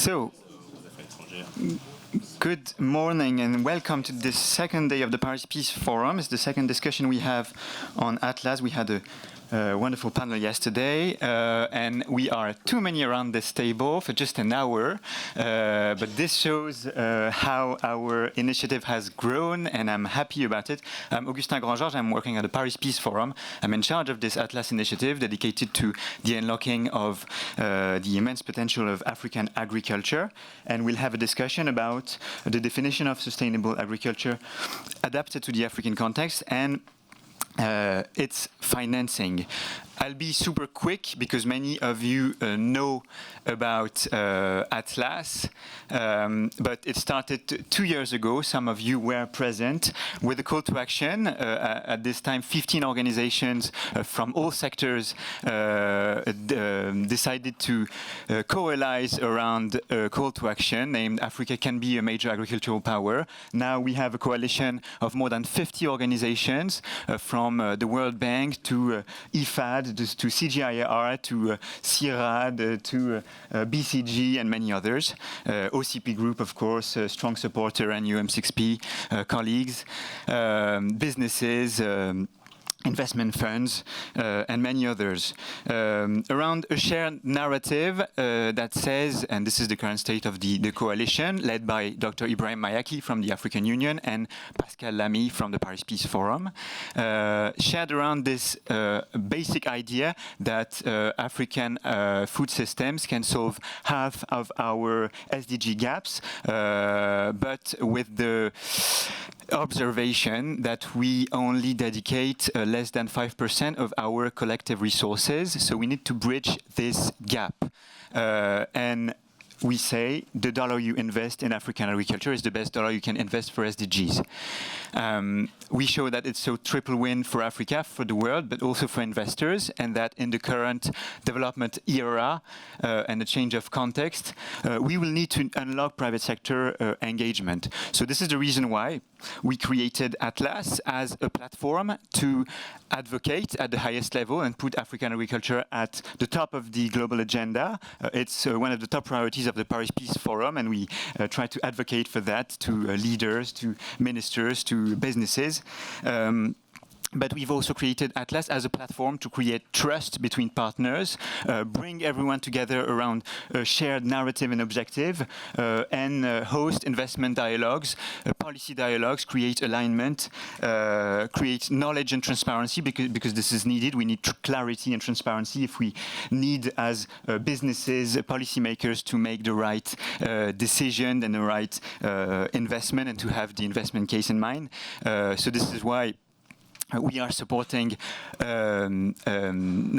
So, good morning and welcome to this second day of the Paris Peace Forum. It's the second discussion we have on Atlas. We had a wonderful panel yesterday, and we are too many around this table for just an hour, but this shows how our initiative has grown, and I'm happy about it. I'm Augustin Grandgeorges. I'm working at the Paris Peace Forum. I'm in charge of this Atlas initiative dedicated to the unlocking of the immense potential of African agriculture, and we'll have a discussion about the definition of sustainable agriculture adapted to the African context and its financing. I'll be super quick because many of you know about Atlas, but it started 2 years ago. Some of you were present with a call to action. At this time, 15 organizations from all sectors decided to coalesce around a call to action named Africa Can Be a Major Agricultural Power. Now we have a coalition of more than 50 organizations from the World Bank to IFAD, to CGIAR, to CIRAD, to BCG, and many others. OCP Group, of course, a strong supporter, and UM6P colleagues, businesses, investment funds, and many others, around a shared narrative that says, and this is the current state of the coalition, led by Dr. Ibrahim Mayaki from the African Union and Pascal Lamy from the Paris Peace Forum, shared around this basic idea that African food systems can solve half of our SDG gaps, but with the observation that we only dedicate less than 5% of our collective resources. So we need to bridge this gap. And we say the dollar you invest in African agriculture is the best dollar you can invest for SDGs. We show that it's a triple win for Africa, for the world, but also for investors, and that in the current development era and the change of context, we will need to unlock private sector engagement. So this is the reason why we created Atlas as a platform to advocate at the highest level and put African agriculture at the top of the global agenda. It's one of the top priorities of the Paris Peace Forum, and we try to advocate for that to leaders, to ministers, to businesses. But we've also created Atlas as a platform to create trust between partners, bring everyone together around a shared narrative and objective, and host investment dialogues, policy dialogues, create alignment, create knowledge and transparency, because this is needed. We need clarity and transparency if we need, as businesses, policymakers, to make the right decision and the right investment, and to have the investment case in mind. So this is why we are supporting an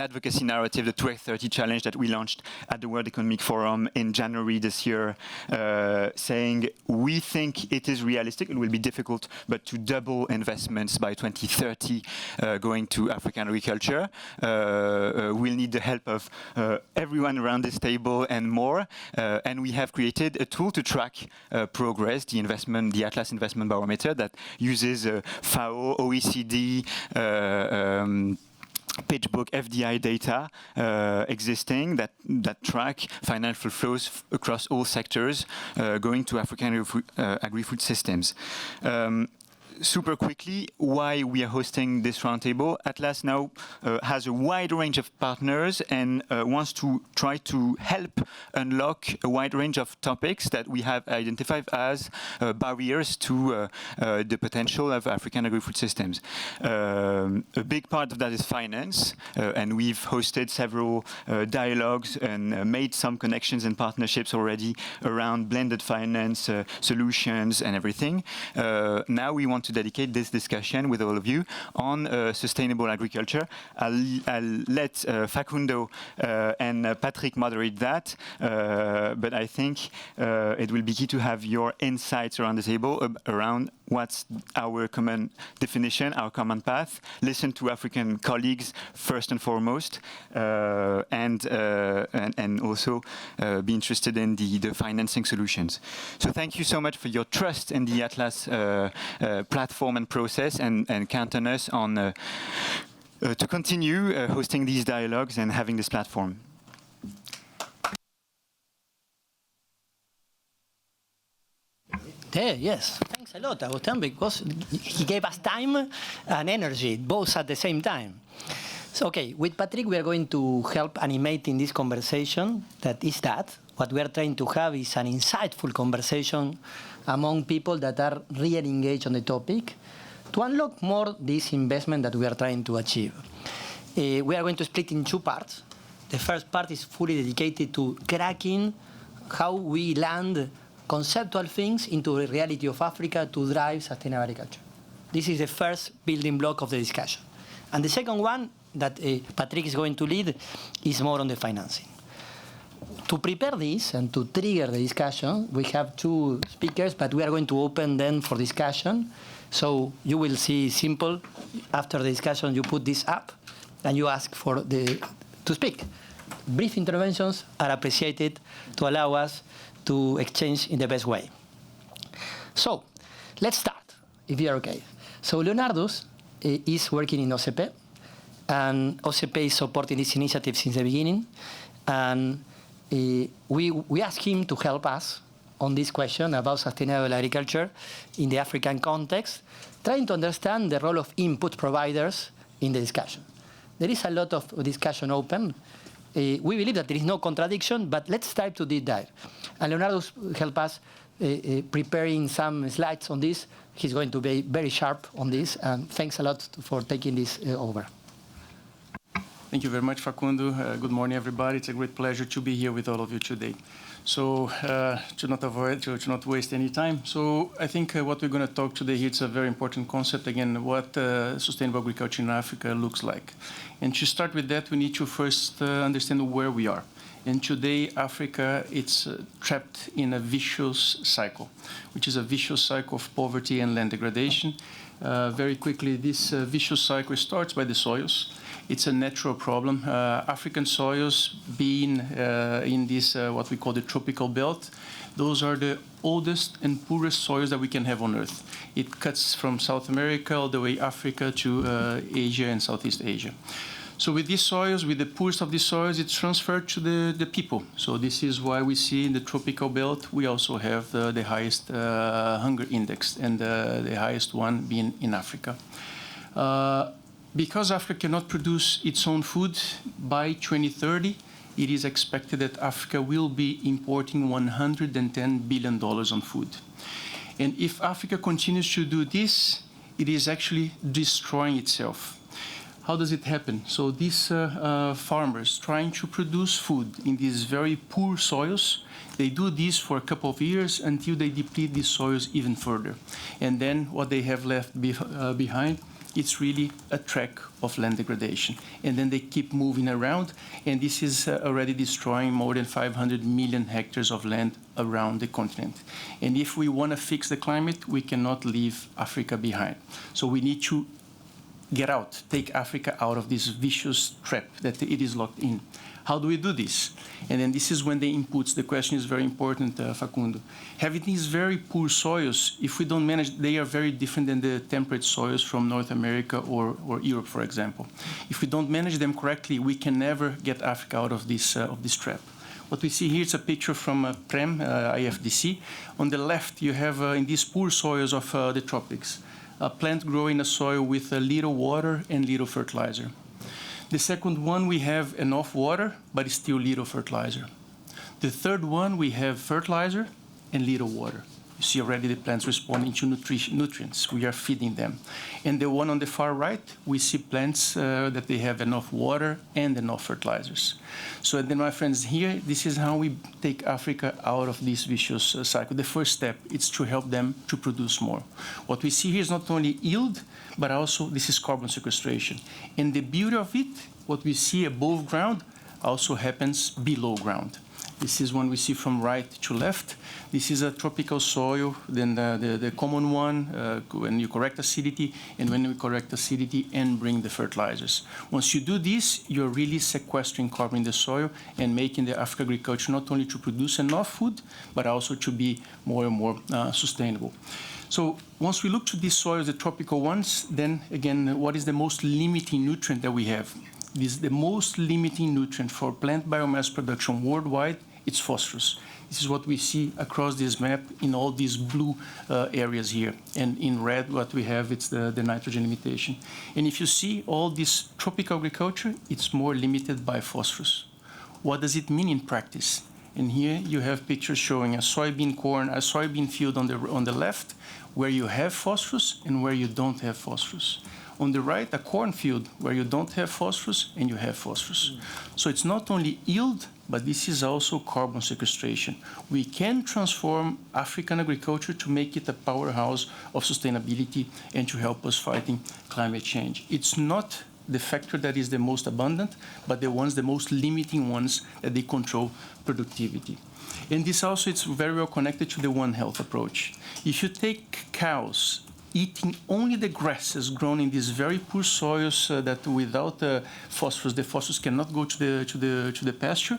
advocacy narrative, the 2030 challenge that we launched at the World Economic Forum in January this year, saying we think it is realistic, it will be difficult, but to double investments by 2030 going to African agriculture. We'll need the help of everyone around this table and more. And we have created a tool to track progress, the Atlas Investment Barometer, that uses FAO, OECD, PitchBook, FDI data existing that track financial flows across all sectors going to African agri-food systems. Super quickly, why we are hosting this roundtable. Atlas now has a wide range of partners and wants to try to help unlock a wide range of topics that we have identified as barriers to the potential of African agri-food systems. A big part of that is finance, and we've hosted several dialogues and made some connections and partnerships already around blended finance solutions and everything. Now we want to dedicate this discussion with all of you on sustainable agriculture. I'll let Facundo and Patrick moderate that, but I think it will be key to have your insights around the table around what's our common definition, our common path, listen to African colleagues first and foremost, and also be interested in the financing solutions. So thank you so much for your trust in the Atlas platform and process, and count on us to continue hosting these dialogues and having this platform. Hey, yes, thanks a lot, Agustin, because he gave us time and energy, both at the same time. So, okay, with Patrick, we are going to help animating this conversation. What we are trying to have is an insightful conversation among people that are really engaged on the topic to unlock more this investment that we are trying to achieve. We are going to split in two parts. The first part is fully dedicated to cracking how we land conceptual things into the reality of Africa to drive sustainable agriculture. This is the first building block of the discussion. And the second one that Patrick is going to lead is more on the financing. To prepare this and to trigger the discussion, we have two speakers, but we are going to open them for discussion. So you will see simple. After the discussion, you put this up and you ask to speak. Brief interventions are appreciated to allow us to exchange in the best way. So let's start, if you're okay. So Leonardus is working in OCP, and OCP is supporting this initiative since the beginning. And we asked him to help us on this question about sustainable agriculture in the African context, trying to understand the role of input providers in the discussion. There is a lot of discussion open. We believe that there is no contradiction, but let's try to deep dive. And Leonardo helped us preparing some slides on this. He's going to be very sharp on this, and thanks a lot for taking this over. Thank you very much, Facundo. Good morning, everybody. It's a great pleasure to be here with all of you today. So to not waste any time. So I think what we're going to talk today here, it's a very important concept, again, what sustainable agriculture in Africa looks like. And to start with that, we need to first understand where we are. And today, Africa, it's trapped in a vicious cycle, which is a vicious cycle of poverty and land degradation. Very quickly, this vicious cycle starts by the soils. It's a natural problem. African soils being in this, what we call the tropical belt, those are the oldest and poorest soils that we can have on Earth. It cuts from South America all the way Africa to Asia and Southeast Asia. So with these soils, with the poorest of these soils, it's transferred to the people. So this is why we see in the tropical belt, we also have the highest hunger index, and the highest one being in Africa. Because Africa cannot produce its own food, by 2030, it is expected that Africa will be importing $110 billion on food. And if Africa continues to do this, it is actually destroying itself. How does it happen? So these farmers trying to produce food in these very poor soils, they do this for a couple of years until they deplete these soils even further. And then what they have left behind, it's really a track of land degradation. And then they keep moving around, and this is already destroying more than 500 million hectares of land around the continent. And if we want to fix the climate, we cannot leave Africa behind. So we need to get out, take Africa out of this vicious trap that it is locked in. How do we do this? And then this is when the inputs, the question is very important, Facundo. Having these very poor soils, if we don't manage, they are very different than the temperate soils from North America or Europe, for example. If we don't manage them correctly, we can never get Africa out of this trap. What we see here is a picture from PREM, IFDC. On the left, you have in these poor soils of the tropics, a plant growing in a soil with little water and little fertilizer. The second one, we have enough water, but still little fertilizer. The third one, we have fertilizer and little water. You see already the plants responding to nutrients. We are feeding them. And the one on the far right, we see plants that they have enough water and enough fertilizers. So then, my friends, here, this is how we take Africa out of this vicious cycle. The first step is to help them to produce more. What we see here is not only yield, but also this is carbon sequestration. And the beauty of it, what we see above ground also happens below ground. This is one we see from right to left. This is a tropical soil, then the common one, when you correct acidity, and when we correct acidity and bring the fertilizers. Once you do this, you're really sequestering carbon in the soil and making the African agriculture not only to produce enough food, but also to be more and more sustainable. So once we look to these soils, the tropical ones, then again, what is the most limiting nutrient that we have? The most limiting nutrient for plant biomass production worldwide it's phosphorus. This is what we see across this map in all these blue areas here. And in red, what we have, it's the nitrogen limitation. And if you see all this tropical agriculture, it's more limited by phosphorus. What does it mean in practice? And here you have pictures showing a soybean field on the left, where you have phosphorus and where you don't have phosphorus. On the right, a cornfield where you don't have phosphorus and you have phosphorus. So it's not only yield, but this is also carbon sequestration. We can transform African agriculture to make it a powerhouse of sustainability and to help us fighting climate change. It's not the factor that is the most abundant, but the most limiting ones that they control productivity. And this also is very well connected to the One Health approach. If you take cows eating only the grasses grown in these very poor soils that without phosphorus, the phosphorus cannot go to the pasture,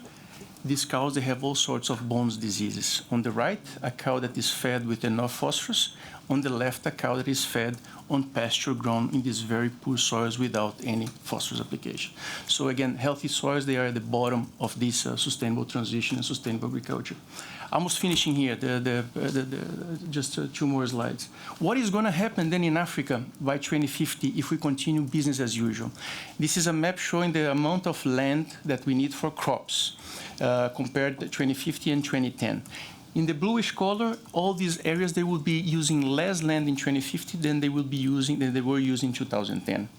these cows, they have all sorts of bones diseases. On the right, a cow that is fed with enough phosphorus. On the left, a cow that is fed on pasture grown in these very poor soils without any phosphorus application. So again, healthy soils, they are at the bottom of this sustainable transition and sustainable agriculture. Almost finishing here, just 2 more slides. What is going to happen then in Africa by 2050 if we continue business as usual? This is a map showing the amount of land that we need for crops compared to 2050 and 2010. In the bluish color, all these areas, they will be using less land in 2050 than they were using in 2010.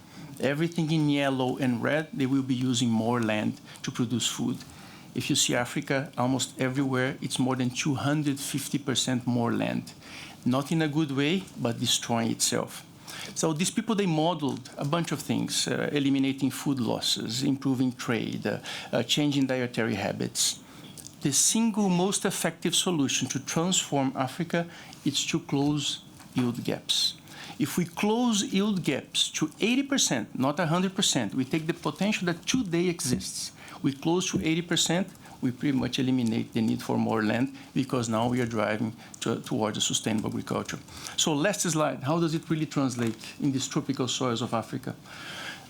Everything in yellow and red, they will be using more land to produce food. If you see Africa, almost everywhere, it's more than 250% more land. Not in a good way, but destroying itself. So these people, they modeled a bunch of things, eliminating food losses, improving trade, changing dietary habits. The single most effective solution to transform Africa is to close yield gaps. If we close yield gaps to 80%, not 100%, we take the potential that today exists, we close to 80%, we pretty much eliminate the need for more land because now we are driving towards a sustainable agriculture. So last slide, how does it really translate in these tropical soils of Africa?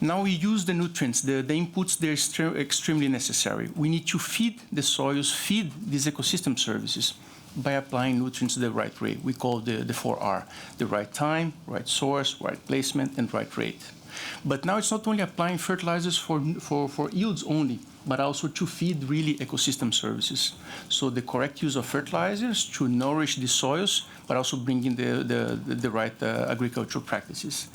Now we use the nutrients, the inputs, they're extremely necessary. We need to feed the soils, feed these ecosystem services by applying nutrients the right way. We call the 4R, the right time, right source, right placement, and right rate. But now it's not only applying fertilizers for yields only, but also to feed really ecosystem services. So the correct use of fertilizers to nourish the soils, but also bringing the right agricultural practices.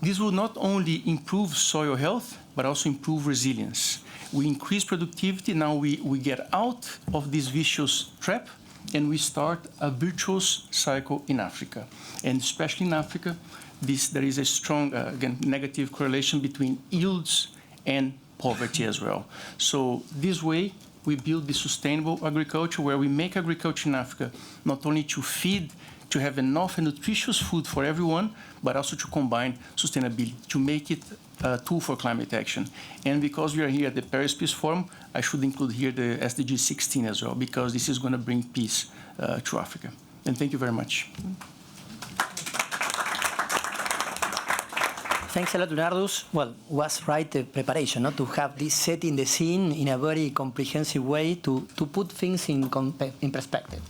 This will not only improve soil health, but also improve resilience. We increase productivity. Now we get out of this vicious trap, and we start a virtuous cycle in Africa. And especially in Africa, there is a strong, again, negative correlation between yields and poverty as well. So this way, we build the sustainable agriculture where we make agriculture in Africa not only to feed, to have enough and nutritious food for everyone, but also to combine sustainability, to make it a tool for climate action. And because we are here at the Paris Peace Forum, I should include here the SDG 16 as well, because this is going to bring peace to Africa. And thank you very much. Thanks a lot, Leonardus. Well, was right the preparation, not to have this setting the scene in a very comprehensive way to put things in perspective.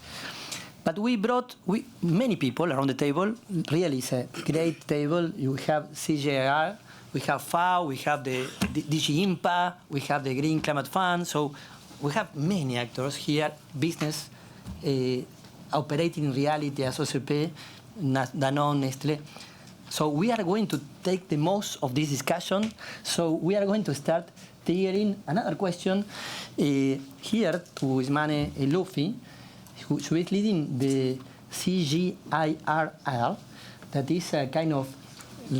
But we brought many people around the table. Really, it's a great table. You have CGIAR, we have FAO, we have the DG IMPA, we have the Green Climate Fund. So we have many actors here, business, operating in reality as OCP, Danone, Nestlé. So we are going to take the most of this discussion. So we are going to start triggering another question here to Ismane Luffy, who is leading the CGIAR, that is a kind of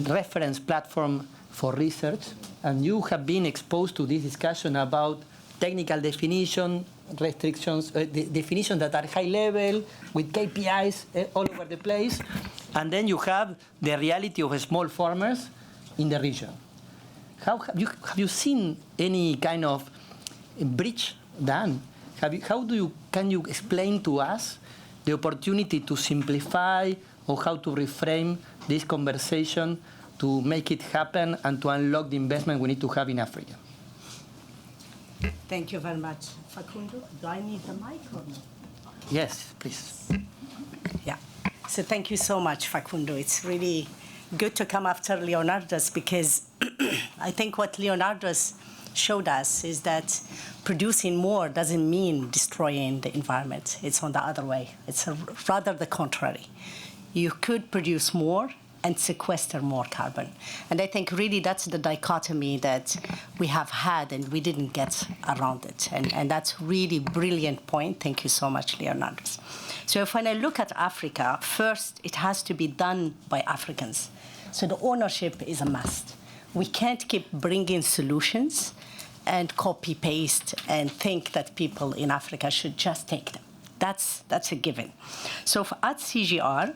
reference platform for research. And you have been exposed to this discussion about technical definition, restrictions, definitions that are high level, with KPIs all over the place. And then you have the reality of small farmers in the region. Have you seen any kind of bridge done? Can you explain to us the opportunity to simplify or how to reframe this conversation to make it happen and to unlock the investment we need to have in Africa? Thank you very much. Facundo, do I need the mic or no? Yes, please. Yeah. So thank you so much, Facundo. It's really good to come after Leonardo's, because I think what Leonardo's showed us is that producing more doesn't mean destroying the environment. It's on the other way. It's rather the contrary. You could produce more and sequester more carbon. And I think really that's the dichotomy that we have had, and we didn't get around it. And that's really brilliant point. Thank you so much, Leonardo. So when I look at Africa, first, it has to be done by Africans. So the ownership is a must. We can't keep bringing solutions and copy-paste and think that people in Africa should just take them. That's a given. So at CGR,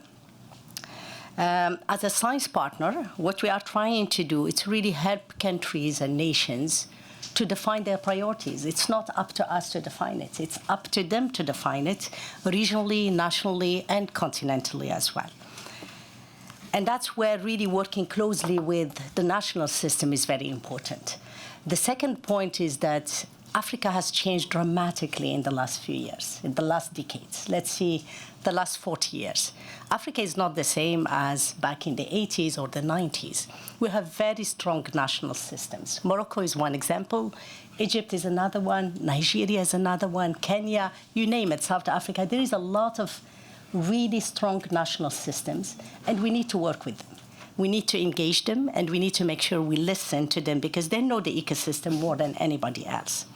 as a science partner, what we are trying to do is really help countries and nations to define their priorities. It's not up to us to define it. It's up to them to define it regionally, nationally, and continentally as well. And that's where really working closely with the national system is very important. The second point is that Africa has changed dramatically in the last few years, in the last decades. Let's see, the last 40 years. Africa is not the same as back in the 80s or the 90s. We have very strong national systems. Morocco is one example. Egypt is another one. Nigeria is another one. Kenya, you name it, South Africa. There is a lot of really strong national systems, and we need to work with them. We need to engage them, and we need to make sure we listen to them, because they know the ecosystem more than anybody else.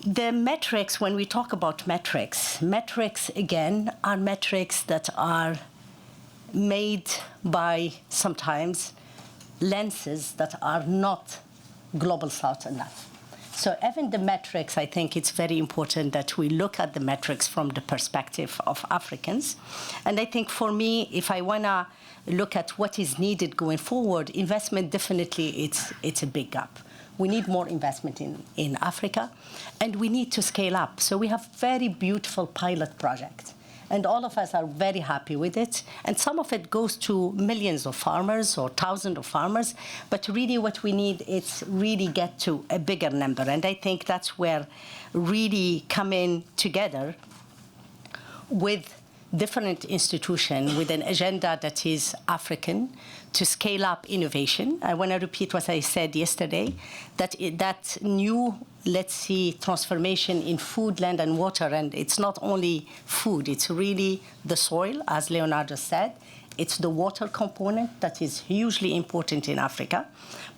The metrics, when we talk about metrics, again, are metrics that are made by sometimes lenses that are not global south enough. So even the metrics, I think it's very important that we look at the metrics from the perspective of Africans. And I think for me, if I want to look at what is needed going forward, investment definitely, it's a big gap. We need more investment in Africa, and we need to scale up. So we have very beautiful pilot projects, and all of us are very happy with it. And some of it goes to millions of farmers or thousands of farmers, but really what we need is really get to a bigger number. And I think that's where really coming together with different institutions with an agenda that is African to scale up innovation. I want to repeat what I said yesterday, that new, let's see, transformation in food, land, and water. And it's not only food, it's really the soil, as Leonardo said. It's the water component that is hugely important in Africa,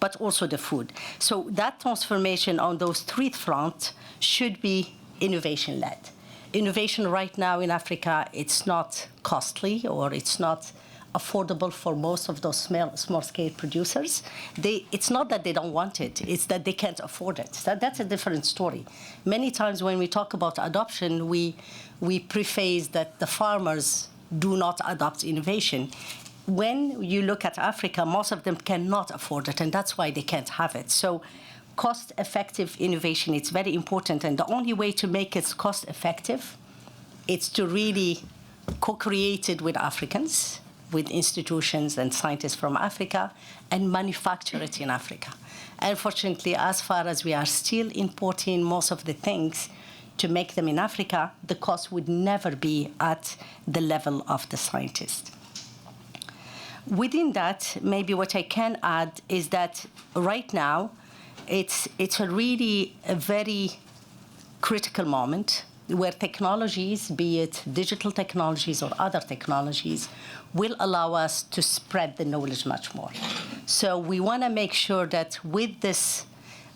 but also the food. So that transformation on those three fronts should be innovation-led. Innovation right now in Africa, it's not costly, or it's not affordable for most of those small-scale producers. It's not that they don't want it, it's that they can't afford it. That's a different story. Many times when we talk about adoption, we preface that the farmers do not adopt innovation. When you look at Africa, most of them cannot afford it, and that's why they can't have it. So cost-effective innovation is very important, and the only way to make it cost-effective is to really co-create it with Africans, with institutions and scientists from Africa, and manufacture it in Africa. Unfortunately, as far as we are still importing most of the things to make them in Africa, the cost would never be at the level of the scientist. Within that, maybe what I can add is that right now, it's a really a very critical moment where technologies, be it digital technologies or other technologies, will allow us to spread the knowledge much more. So we want to make sure that with this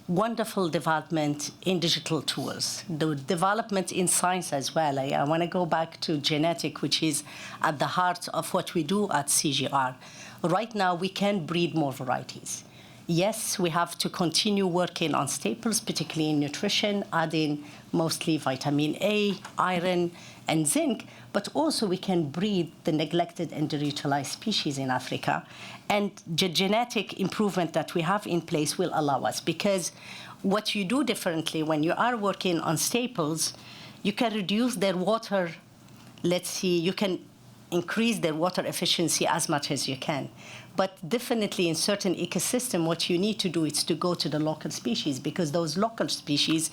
wonderful development in digital tools, the development in science as well, I want to go back to genetic, which is at the heart of what we do at CGR. Right now, we can breed more varieties. Yes, we have to continue working on staples, particularly in nutrition, adding mostly vitamin A, iron, and zinc, but also we can breed the neglected and underutilized species in Africa. And the genetic improvement that we have in place will allow us, because what you do differently when you are working on staples, you can reduce their water, let's see, you can increase their water efficiency as much as you can. But definitely in certain ecosystem, what you need to do is to go to the local species, because those local species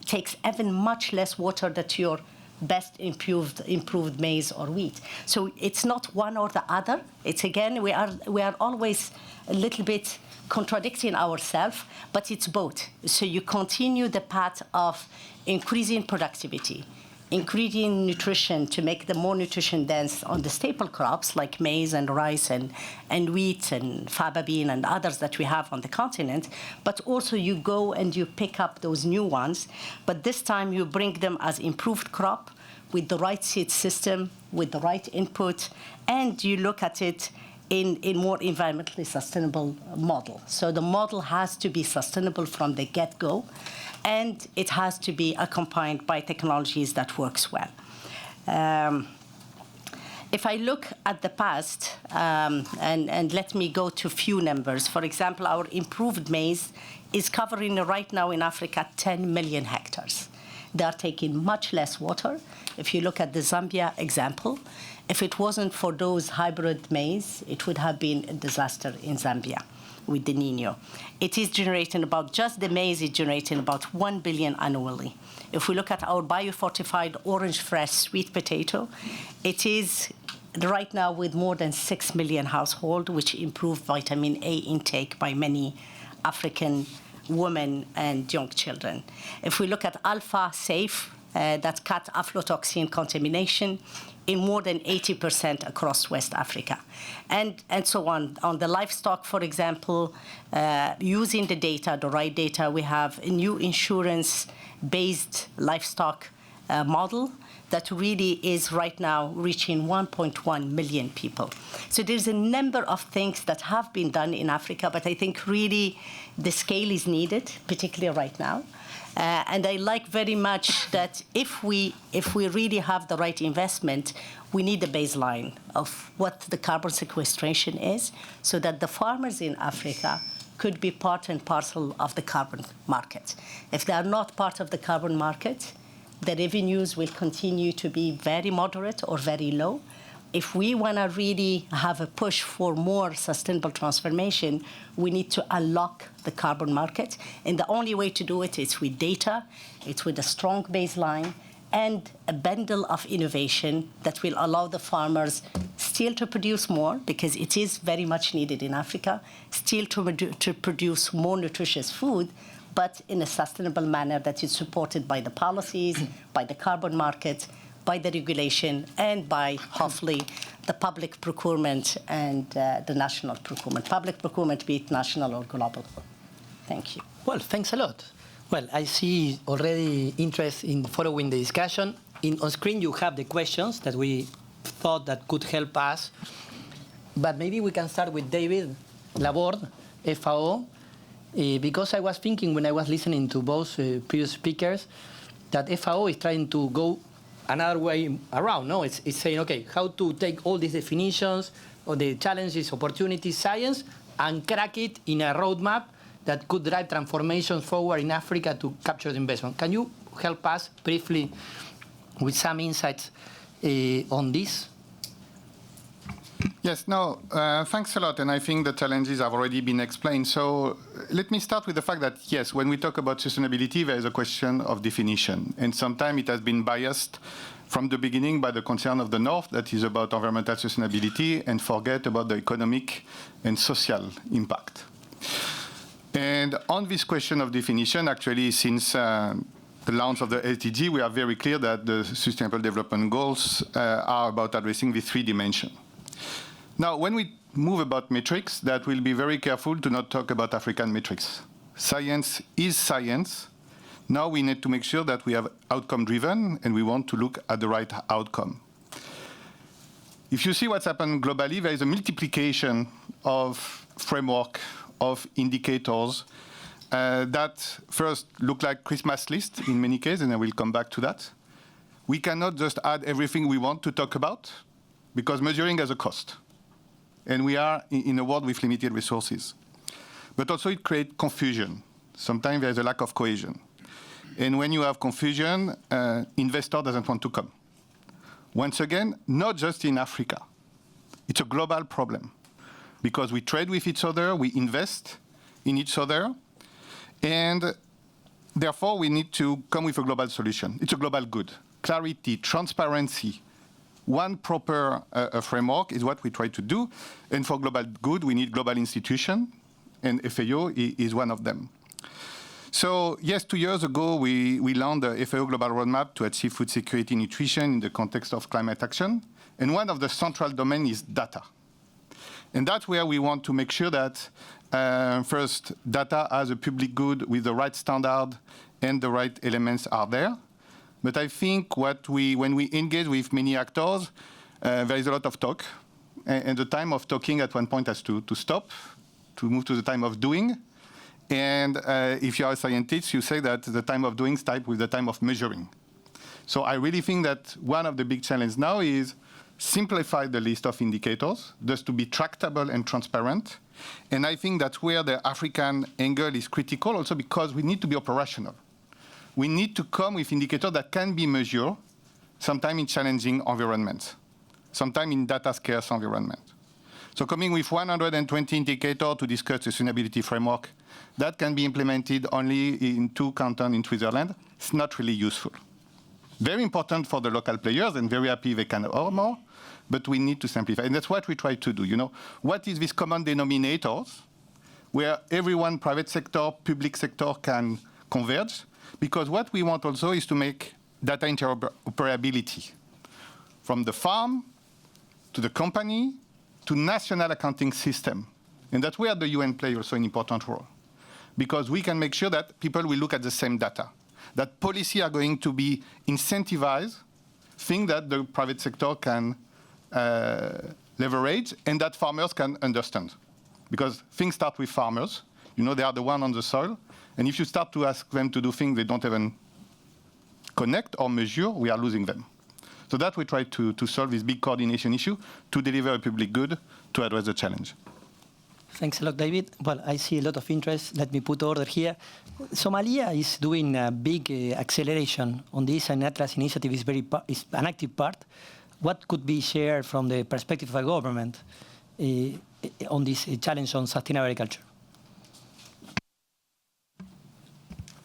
takes even much less water than your best improved maize or wheat. So it's not one or the other. It's again, we are always a little bit contradicting ourselves, but it's both. So you continue the path of increasing productivity, increasing nutrition to make them more nutrition dense on the staple crops like maize and rice and wheat and faba bean and others that we have on the continent, but also you go and you pick up those new ones, but this time you bring them as improved crop with the right seed system, with the right input, and you look at it in a more environmentally sustainable model. So the model has to be sustainable from the get-go, and it has to be accompanied by technologies that works well. If I look at the past, and let me go to a few numbers. For example, our improved maize is covering right now in Africa 10 million hectares. They are taking much less water. If you look at the Zambia example, if it wasn't for those hybrid maize, it would have been a disaster in Zambia with the Nino. It is generating just the maize is generating about 1 billion annually. If we look at our biofortified orange fresh sweet potato, it is right now with more than 6 million households, which improved vitamin A intake by many African women and young children. If we look at Alpha Safe, that cut aflatoxin contamination in more than 80% across West Africa. And so on. On the livestock, for example, using the data, the right data, we have a new insurance-based livestock model that really is right now reaching 1.1 million people. So there's a number of things that have been done in Africa, but I think really the scale is needed, particularly right now. And I like very much that if we really have the right investment, we need a baseline of what the carbon sequestration is, so that the farmers in Africa could be part and parcel of the carbon market. If they are not part of the carbon market, the revenues will continue to be very moderate or very low. If we want to really have a push for more sustainable transformation, we need to unlock the carbon market. And the only way to do it is with data, it's with a strong baseline, and a bundle of innovation that will allow the farmers still to produce more, because it is very much needed in Africa, still to produce more nutritious food, but in a sustainable manner that is supported by the policies, by the carbon market, by the regulation, and by, hopefully, the public procurement and the national procurement. Public procurement, be it national or global. Thank you. Well, thanks a lot. Well, I see already interest in following the discussion. On screen, you have the questions that we thought that could help us. But maybe we can start with David Laborde, FAO, because I was thinking when I was listening to both previous speakers that FAO is trying to go another way around, no? It's saying, okay, how to take all these definitions of the challenges, opportunities, science, and crack it in a roadmap that could drive transformations forward in Africa to capture the investment. Can you help us briefly with some insights on this? Yes, no, thanks a lot. And I think the challenges have already been explained. So let me start with the fact that, yes, when we talk about sustainability, there is a question of definition. And sometimes it has been biased from the beginning by the concern of the North, that is about environmental sustainability, and forget about the economic and social impact. And on this question of definition, actually, since the launch of the SDG, we are very clear that the Sustainable Development Goals are about addressing the three dimensions. Now, when we move about metrics, that we'll be very careful to not talk about African metrics. Science is science. Now we need to make sure that we have outcome-driven, and we want to look at the right outcome. If you see what's happened globally, there is a multiplication of framework, of indicators that first look like Christmas list in many cases, and I will come back to that. We cannot just add everything we want to talk about, because measuring has a cost. And we are in a world with limited resources. But also it creates confusion. Sometimes there's a lack of cohesion. And when you have confusion, investor doesn't want to come. Once again, not just in Africa. It's a global problem because we trade with each other, we invest in each other, and therefore we need to come with a global solution. It's a global good. Clarity, transparency, one proper framework is what we try to do. And for global good, we need global institutions, and FAO is one of them. So yes, 2 years ago, we launched the FAO Global Roadmap to achieve food security and nutrition in the context of climate action. And one of the central domains is data. And that's where we want to make sure that, first, data as a public good with the right standard and the right elements are there. But I think when we engage with many actors, there is a lot of talk. And the time of talking at one point has to stop, to move to the time of doing. And if you are a scientist, you say that the time of doing starts with the time of measuring. So I really think that one of the big challenges now is simplify the list of indicators, just to be tractable and transparent. And I think that's where the African angle is critical also because we need to be operational. We need to come with indicators that can be measured, sometimes in challenging environments, sometimes in data scarce environments. So coming with 120 indicators to discuss the sustainability framework, that can be implemented only in 2 cantons in Switzerland. It's not really useful. Very important for the local players and very happy they can earn more, but we need to simplify. And that's what we try to do. You know, what is this common denominators where everyone, private sector, public sector can converge? Because what we want also is to make data interoperability from the farm to the company to national accounting system. And that's where the UN plays also an important role. Because we can make sure that people will look at the same data, that policy are going to be incentivized, things that the private sector can leverage and that farmers can understand. Because things start with farmers. You know, they are the one on the soil. And if you start to ask them to do things they don't even connect or measure, we are losing them. So that we try to solve this big coordination issue to deliver a public good to address the challenge. Thanks a lot, David. Well, I see a lot of interest. Let me put order here. Somalia is doing a big acceleration on this, and Atlas initiative is an active part. What could be shared from the perspective of a government on this challenge on sustainable agriculture?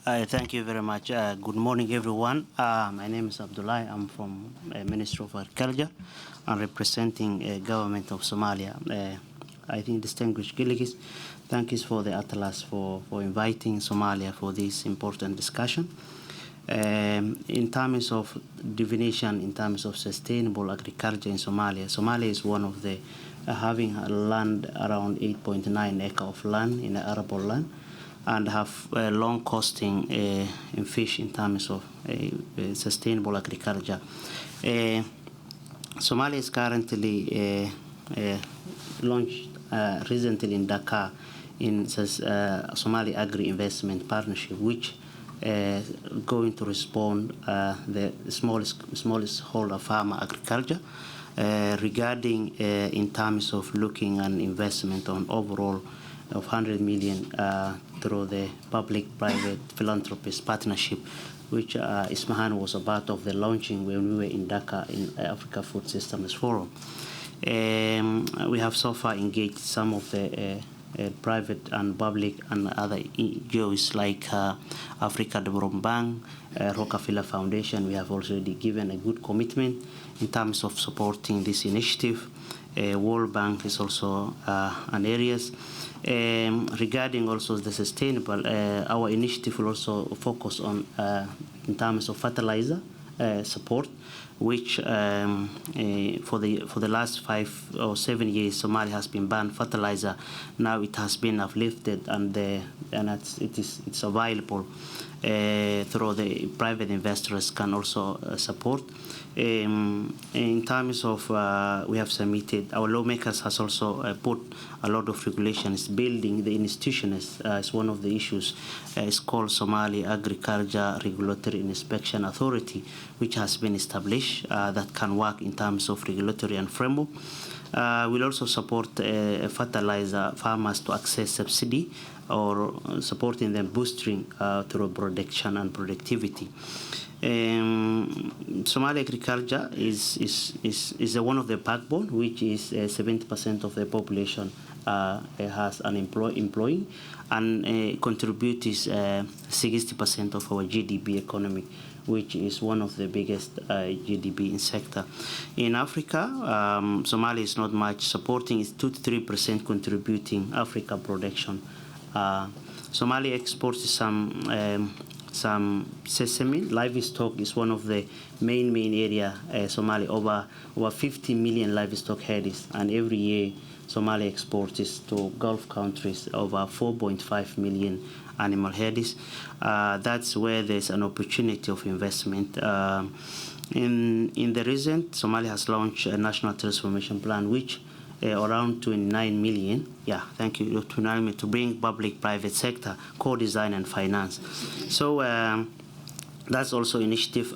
Thank you very much. Good morning, everyone. My name is Abdullah. I'm from Ministry of Agriculture. I'm representing government of Somalia. I think distinguished delegates, thank you for the Atlas for inviting Somalia for this important discussion. In terms of definition, in terms of sustainable agriculture in Somalia, Somalia is one of the having a land around 8.9 acres of land in the arable land, and have long costing in fish in terms of sustainable agriculture. Somalia is currently launched recently in Dakar in Somali Agri Investment Partnership, which going to respond the smallest holder farmer agriculture regarding in terms of looking at investment on overall of 100 million through the public-private philanthropist partnership, which Ismahan was a part of the launching when we were in Dakar in Africa Food Systems Forum. We have so far engaged some of the private and public and other NGOs like Africa Development Bank, Rockefeller Foundation. We have already given a good commitment in terms of supporting this initiative. World Bank is also an areas. Regarding also the sustainable, our initiative will also focus on in terms of fertilizer support, which for the last 5 or 7 years, Somalia has been banned fertilizer. Now it has been uplifted, and it's available through the private investors can also support. In terms of we have submitted, our lawmakers has also put a lot of regulations. Building the institutions is one of the issues. It's called Somali Agriculture Regulatory Inspection Authority, which has been established that can work in terms of regulatory and framework. We'll also support fertilizer farmers to access subsidy or supporting them boosting through production and productivity. Somali agriculture is one of the backbone, which is 70% of the population has employing, and contributes 60% of our GDP economy, which is one of the biggest GDP in sector. In Africa, Somalia is not much supporting, it's 2 to 3% contributing Africa production. Somalia exports some sesame. Livestock is one of the main area. Somalia over 50 million livestock heads, and every year Somalia exports to Gulf countries over 4.5 million animal heads. That's where there's an opportunity of investment. In the recent, Somalia has launched a national transformation plan, which around 29 million, thank you, 29 million to bring public-private sector, co-design and finance. So that's also initiative.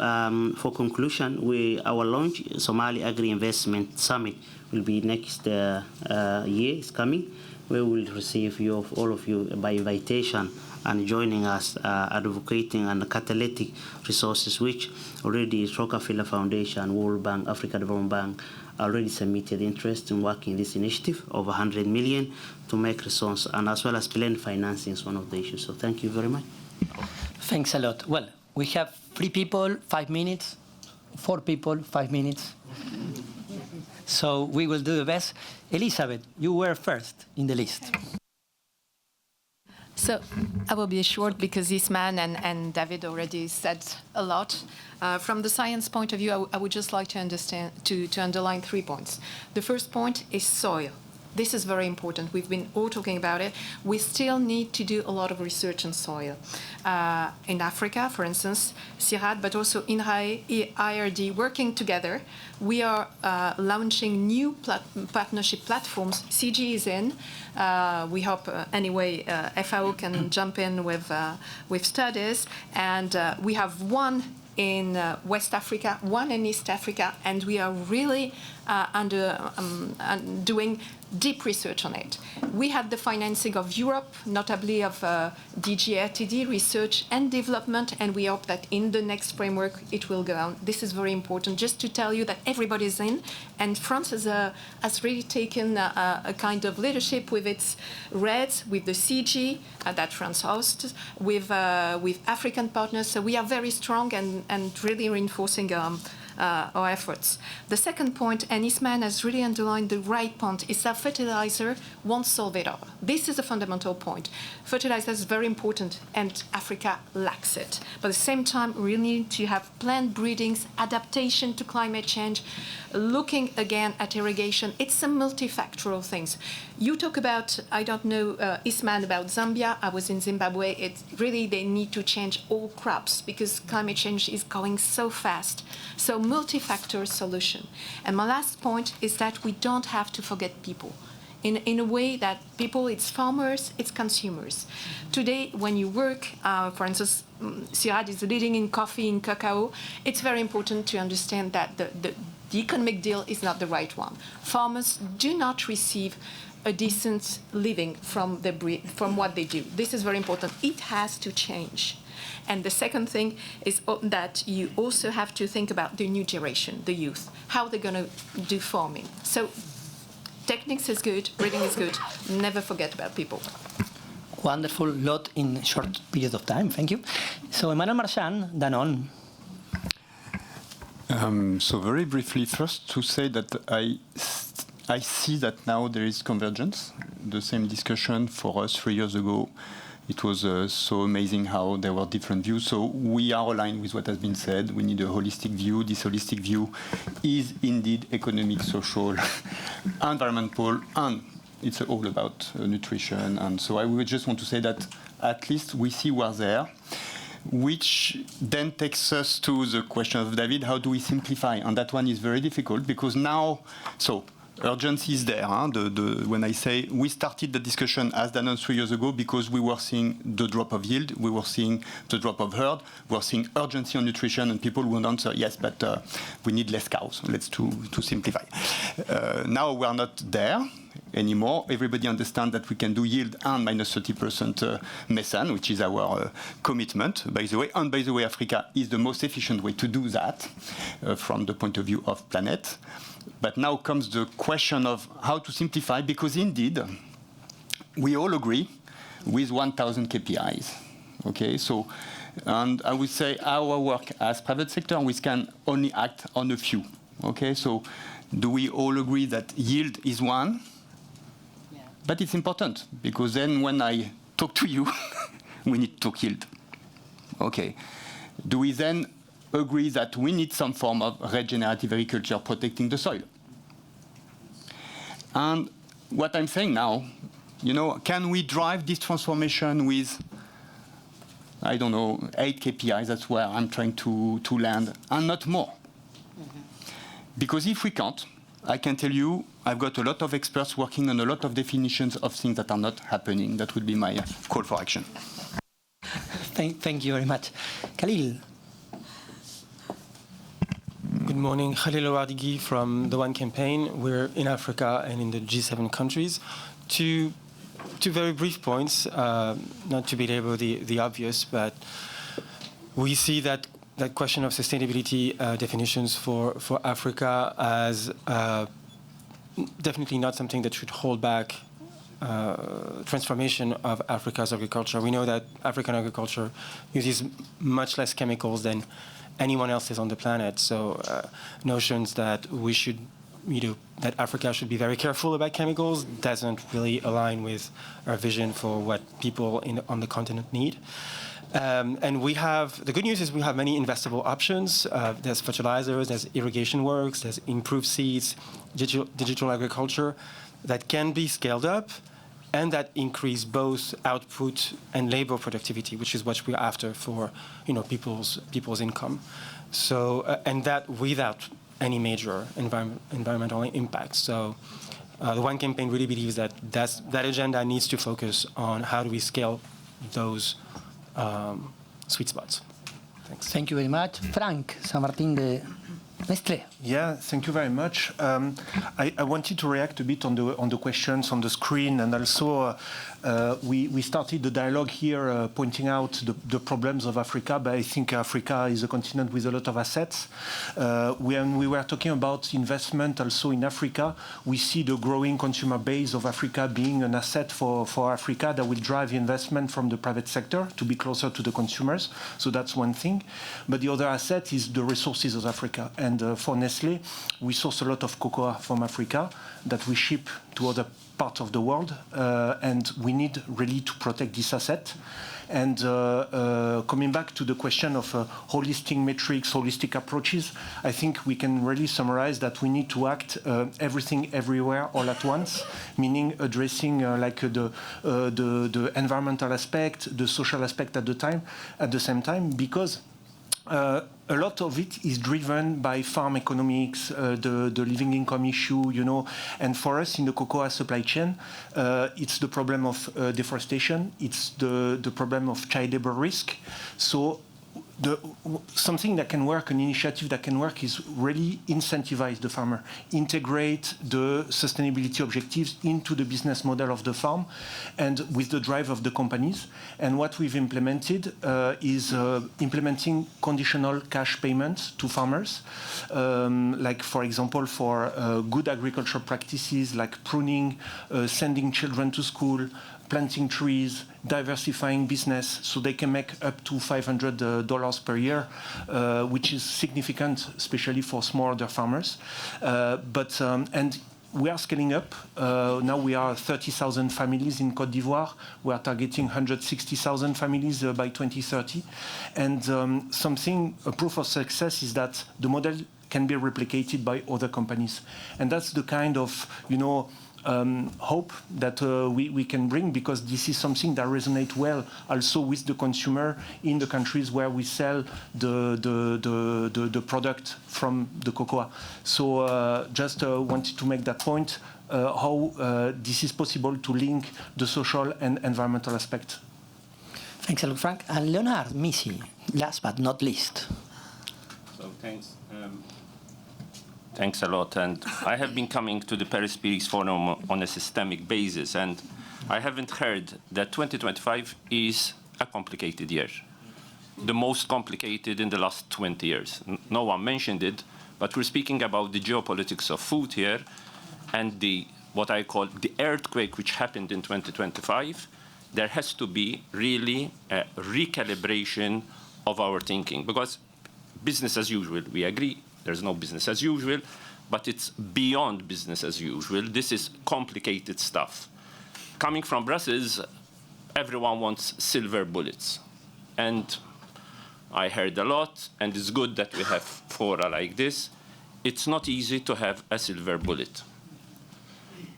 For conclusion, our launch, Somali Agri-Investment Summit, will be next year, it's coming. We will receive all of you by invitation and joining us advocating on the catalytic resources, which already Rockefeller Foundation, World Bank, Africa Development Bank already submitted interest in working this initiative, over 100 million to make resource, and as well as blend financing is one of the issues. So thank you very much. Thanks a lot. Well, we have 3 people, 5 minutes, 4 people, 5 minutes. So we will do the best. Elizabeth, you were first in the list. So I will be short because this man and David already said a lot. From the science point of view, I would just like to underline 3 points. The first point is soil. This is very important. We've been all talking about it. We still need to do a lot of research on soil. In Africa, for instance, CIRAD, but also INRAE, IRD, working together, we are launching new partnership platforms. CG is in. We hope, anyway, FAO can jump in with studies. And we have one in West Africa, one in East Africa, and we are really doing deep research on it. We had the financing of Europe, notably of DG RTD, research and development, and we hope that in the next framework it will go on. This is very important, just to tell you that everybody's in, and France has really taken a kind of leadership with its REDS, with the CG that France hosts, with African partners. So we are very strong and really reinforcing our efforts. The second point, and Ismail has really underlined the right point, is that fertilizer won't solve it all. This is a fundamental point. Fertilizer is very important, and Africa lacks it. But at the same time, we need to have plant breedings, adaptation to climate change, looking again at irrigation. It's a multifactorial thing. You talk about, I don't know, Ismail, about Zambia. I was in Zimbabwe. It's really, they need to change all crops because climate change is going so fast. So multi-factor solution. And my last point is that we don't have to forget people. In a way that people, it's farmers, it's consumers. Today, when you work, for instance, CIRAD is leading in coffee, in cacao, it's very important to understand that the economic deal is not the right one. Farmers do not receive a decent living from what they do. This is very important. It has to change. And the second thing is that you also have to think about the new generation, the youth, how they're going to do farming. So techniques is good, breeding is good. Never forget about people. Wonderful, lot in short period of time. Thank you. So Emmanuel Marchand, Danone. So very briefly, first to say that I see that now there is convergence. The same discussion for us 3 years ago. It was so amazing how there were different views. So we are aligned with what has been said. We need a holistic view. This holistic view is indeed economic, social, environmental, and it's all about nutrition. And so I would just want to say that at least we see we're there, which then takes us to the question of David, how do we simplify? And that one is very difficult because now, so urgency is there. Huh? When I say we started the discussion as Danone 3 years ago because we were seeing the drop of yield, we were seeing the drop of herd, we were seeing urgency on nutrition, and people would answer, yes, but we need less cows. Let's to simplify. Now we are not there. anymore. Everybody understands that we can do yield and minus 30% methane, which is our commitment, by the way. And by the way, Africa is the most efficient way to do that from the point of view of planet. But now comes the question of how to simplify, because indeed, we all agree with 1,000 KPIs. Okay, so, and I would say our work as private sector, we can only act on a few. Okay, so do we all agree that yield is one? Yeah. But it's important, because then when I talk to you, we need to talk yield. Okay. Do we then agree that we need some form of regenerative agriculture protecting the soil? And what I'm saying now, you know, can we drive this transformation with, I don't know, 8 KPIs? That's where I'm trying to land, and not more. Because if we can't, I can tell you, I've got a lot of experts working on a lot of definitions of things that are not happening. That would be my call for action. Thank you very much. Khalil. Good morning, Khalil Ouardigi from the One Campaign. We're in Africa and in the G7 countries. Two very brief points, not to belabor the obvious, but we see that question of sustainability definitions for Africa as definitely not something that should hold back transformation of Africa's agriculture. We know that African agriculture uses much less chemicals than anyone else's on the planet. So notions that we should, that Africa should be very careful about chemicals doesn't really align with our vision for what people on the continent need. And we have, the good news is we have many investable options. There's fertilizers, there's irrigation works, there's improved seeds, digital agriculture that can be scaled up and that increase both output and labor productivity, which is what we're after for people's income. So, and that without any major environmental impact. So the One Campaign really believes that that agenda needs to focus on how do we scale those sweet spots. Thanks. Thank you very much. Frank Saint-Martin de Nestlé. Yeah, thank you very much. I wanted to react a bit on the questions on the screen, and also we started the dialogue here pointing out the problems of Africa, but I think Africa is a continent with a lot of assets. When we were talking about investment also in Africa, we see the growing consumer base of Africa being an asset for Africa that will drive investment from the private sector to be closer to the consumers. So that's one thing. But the other asset is the resources of Africa. And for Nestlé, we source a lot of cocoa from Africa that we ship to other parts of the world, and we need really to protect this asset. And coming back to the question of holistic metrics, holistic approaches, I think we can really summarize that we need to act everything everywhere all at once, meaning addressing like the environmental aspect, the social aspect at the same time, because a lot of it is driven by farm economics, the living income issue, and for us in the cocoa supply chain, it's the problem of deforestation, it's the problem of child labor risk. So something that can work, an initiative that can work, is really incentivize the farmer, integrate the sustainability objectives into the business model of the farm and with the drive of the companies. And what we've implemented is implementing conditional cash payments to farmers, like, for example, for good agricultural practices like pruning, sending children to school, planting trees, diversifying business, so they can make up to $500 per year, which is significant, especially for smallholder farmers. And we are scaling up. Now we are 30,000 families in Côte d'Ivoire. We are targeting 160,000 families by 2030. And a proof of success is that the model can be replicated by other companies. And that's the kind of, hope that we can bring, because this is something that resonates well also with the consumer in the countries where we sell the product from the cocoa. So just wanted to make that point, how this is possible to link the social and environmental aspect. Thanks a lot, Frank. And Leonard Misi, last but not least. So thanks. Thanks a lot. And I have been coming to the Paris Peace Forum on a systemic basis, and I haven't heard that 2025 is a complicated year, the most complicated in the last 20 years. No one mentioned it, but we're speaking about the geopolitics of food here and what I call the earthquake which happened in 2025. There has to be really a recalibration of our thinking, because business as usual, we agree, there's no business as usual, but it's beyond business as usual. This is complicated stuff. Coming from Brussels, everyone wants silver bullets. And I heard a lot, and it's good that we have fora like this. It's not easy to have a silver bullet.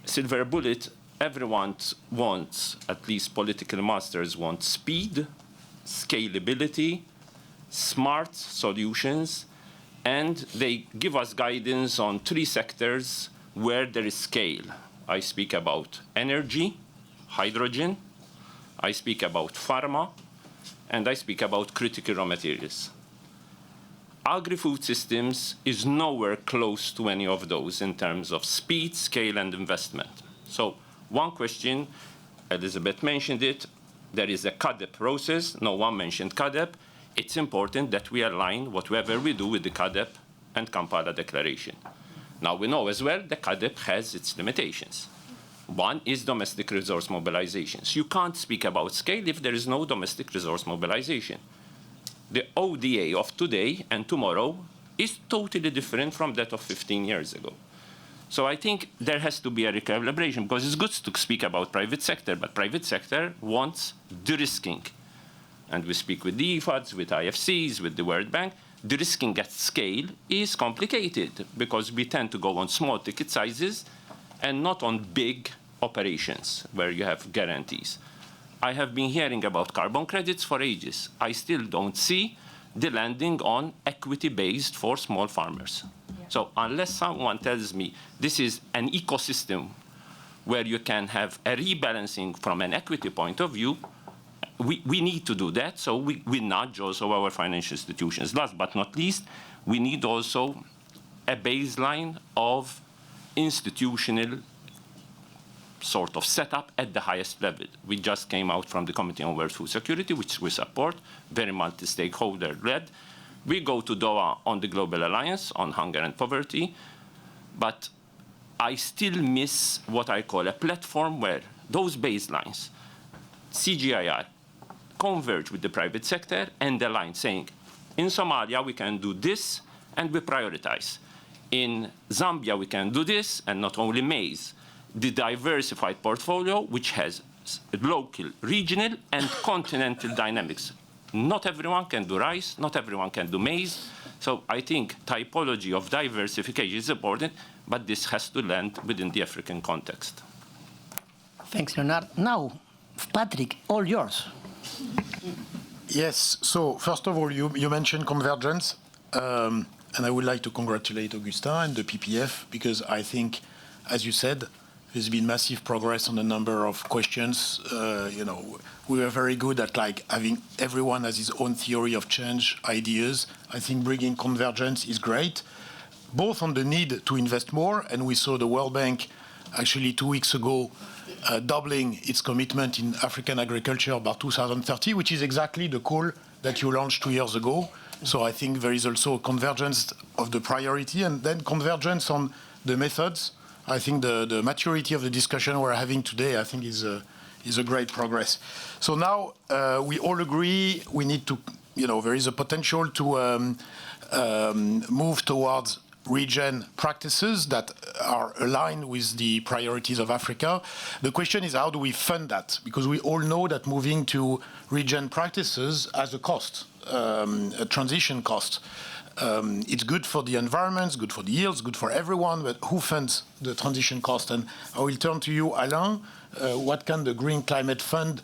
Silver bullet, everyone wants, at least political masters want speed, scalability, smart solutions, and they give us guidance on 3 sectors where there is scale. I speak about energy, hydrogen, I speak about pharma, and I speak about critical raw materials. Agri-food systems is nowhere close to any of those in terms of speed, scale, and investment. So one question, Elizabeth mentioned it, there is a CADEP process. No one mentioned CADEP. It's important that we align whatever we do with the CADEP and Kampala Declaration. Now, we know as well the CADEP has its limitations. One is domestic resource mobilizations. You can't speak about scale if there is no domestic resource mobilization. The ODA of today and tomorrow is totally different from that of 15 years ago. So I think there has to be a recalibration, because it's good to speak about private sector, but private sector wants de-risking. And we speak with the IFADs, with IFCs, with the World Bank. De-risking at scale is complicated because we tend to go on small ticket sizes and not on big operations where you have guarantees. I have been hearing about carbon credits for ages. I still don't see the landing on equity-based for small farmers. Yeah. So unless someone tells me this is an ecosystem where you can have a rebalancing from an equity point of view, we need to do that. So we nudge also our financial institutions. Last but not least, we need also a baseline of institutional sort of setup at the highest level. We just came out from the Committee on World Food Security, which we support, very multi-stakeholder led. We go to Doha on the Global Alliance on Hunger and Poverty, but I still miss what I call a platform where those baselines, CGIR, converge with the private sector and align, saying, in Somalia we can do this and we prioritize. In Zambia we can do this, and not only maize, the diversified portfolio which has local, regional, and continental dynamics. Not everyone can do rice, not everyone can do maize. So I think typology of diversification is important, but this has to land within the African context. Thanks, Leonard. Now, Patrick, all yours. Yes, so first of all, you mentioned convergence, and I would like to congratulate Augustin and the PPF, because I think, as you said, there's been massive progress on a number of questions. We were very good at having everyone has his own theory of change, ideas. I think bringing convergence is great, both on the need to invest more, and we saw the World Bank actually 2 weeks ago doubling its commitment in African agriculture by 2030, which is exactly the call that you launched 2 years ago. So I think there is also a convergence of the priority, and then convergence on the methods. I think the maturity of the discussion we're having today, I think, is a great progress. So now we all agree we need to, there is a potential to move towards region practices that are aligned with the priorities of Africa. The question is, how do we fund that? Because we all know that moving to region practices has a cost, a transition cost. It's good for the environment, it's good for the yields, good for everyone, but who funds the transition cost? And I will turn to you, Alain. What can the Green Climate Fund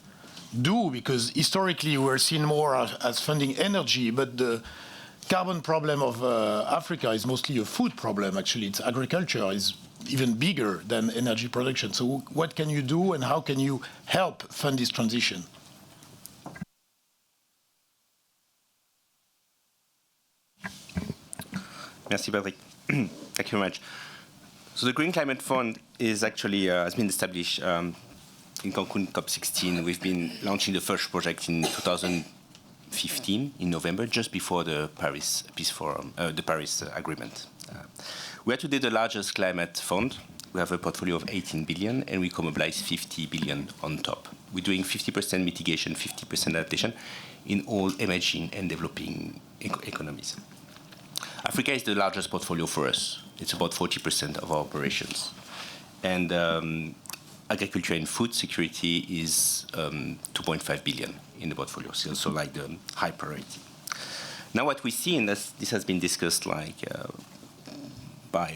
do? Because historically we're seen more as funding energy, but the carbon problem of Africa is mostly a food problem. Actually, its agriculture is even bigger than energy production. So what can you do, and how can you help fund this transition? Merci, Patrick. Thank you very much. So the Green Climate Fund is actually has been established in Cancun COP16. We've been launching the first project in 2015 in November, just before the Paris Peace Forum, the Paris Agreement. We are today the largest climate fund. We have a portfolio of 18 billion, and we co-mobilize 50 billion on top. We're doing 50% mitigation, 50% adaptation in all emerging and developing economies. Africa is the largest portfolio for us. It's about 40% of our operations. And agriculture and food security is 2.5 billion in the portfolio, so also like the high priority. Now what we see, and this has been discussed by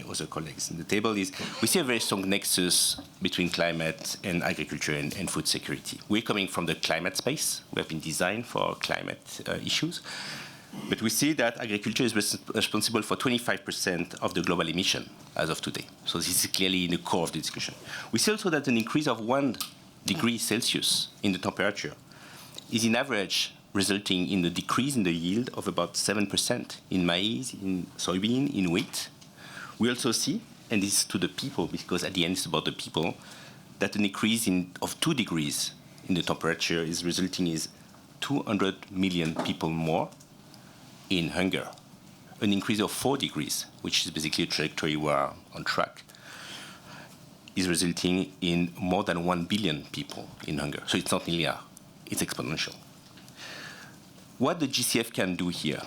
other colleagues in the table, is we see a very strong nexus between climate and agriculture and food security. We're coming from the climate space. We have been designed for climate issues. But we see that agriculture is responsible for 25% of the global emission as of today. So this is clearly in the core of the discussion. We see also that an increase of 1 degree Celsius in the temperature is in average resulting in a decrease in the yield of about 7% in maize, in soybean, in wheat. We also see, and this is to the people, because at the end it's about the people, that an increase of 2 degrees in the temperature is resulting in 200 million people more in hunger. An increase of 4 degrees, which is basically a trajectory we are on track, is resulting in more than 1 billion people in hunger. So it's not linear, it's exponential. What the GCF can do here,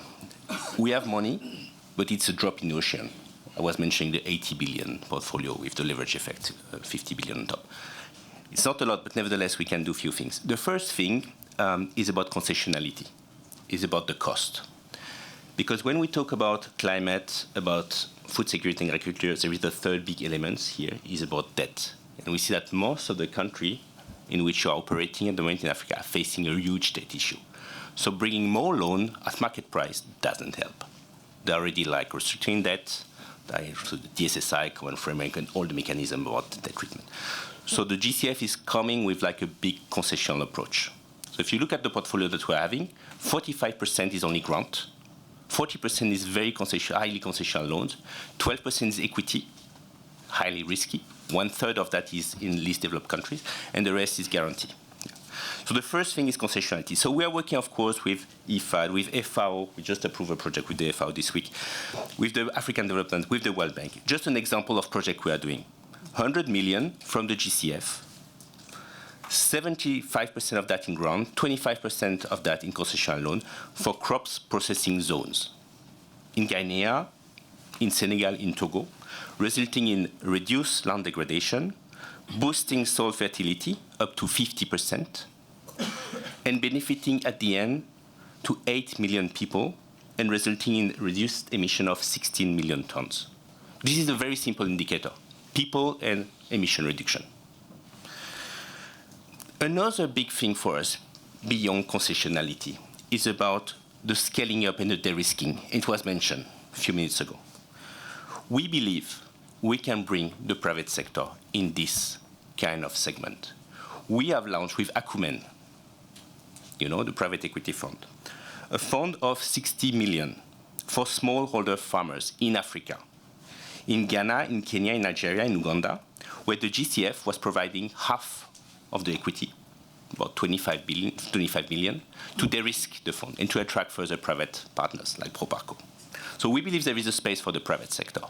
we have money, but it's a drop in the ocean. I was mentioning the 80 billion portfolio with the leverage effect, 50 billion on top. It's not a lot, but nevertheless, we can do a few things. The first thing is about concessionality, is about the cost. Because when we talk about climate, about food security and agriculture, there is the third big element here, is about debt. And we see that most of the countries in which you are operating at the moment in Africa are facing a huge debt issue. So bringing more loan at market price doesn't help. They're already like restricting debt, so the DSSI, common framework, and all the mechanism about debt treatment. So the GCF is coming with like a big concessional approach. So if you look at the portfolio that we're having, 45% is only grant, 40% is very highly concessional loans, 12% is equity, highly risky, 1/3 of that is in least developed countries, and the rest is guarantee. So the first thing is concessionality. So we are working, of course, with IFAD, with FAO. We just approved a project with the FAO this week, with the African Development, with the World Bank. Just an example of project we are doing. 100 million from the GCF, 75% of that in grant, 25% of that in concessional loan for crops processing zones in Guinea, in Senegal, in Togo, resulting in reduced land degradation, boosting soil fertility up to 50%, and benefiting at the end to 8 million people and resulting in reduced emission of 16 million tons. This is a very simple indicator, people and emission reduction. Another big thing for us, beyond concessionality, is about the scaling up and the de-risking. It was mentioned a few minutes ago. We believe we can bring the private sector in this kind of segment. We have launched with Acumen, the private equity fund, a fund of 60 million for smallholder farmers in Africa, in Ghana, in Kenya, in Nigeria, in Uganda, where the GCF was providing half of the equity, about 25 million, to de-risk the fund and to attract further private partners like Proparco. So we believe there is a space for the private sector.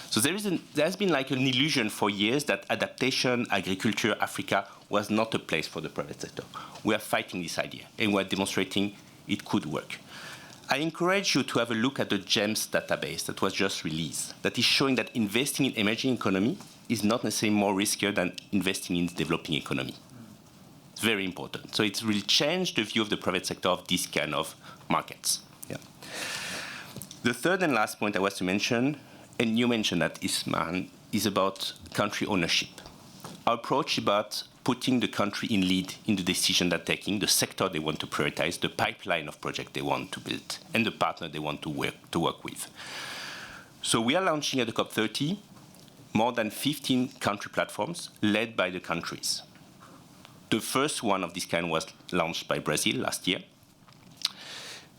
So there has been like an illusion for years that adaptation, agriculture, Africa was not a place for the private sector. We are fighting this idea and we are demonstrating it could work. I encourage you to have a look at the GEMS database that was just released, that is showing that investing in emerging economy is not necessarily more riskier than investing in developing economy. It's very important. So it's really changed the view of the private sector of these kind of markets. Yeah. The third and last point I was to mention, and you mentioned that, Ismahan, is about country ownership. Our approach is about putting the country in lead in the decision they're taking, the sector they want to prioritize, the pipeline of projects they want to build, and the partner they want to work with. So we are launching at the COP30 more than 15 country platforms led by the countries. The first one of this kind was launched by Brazil last year.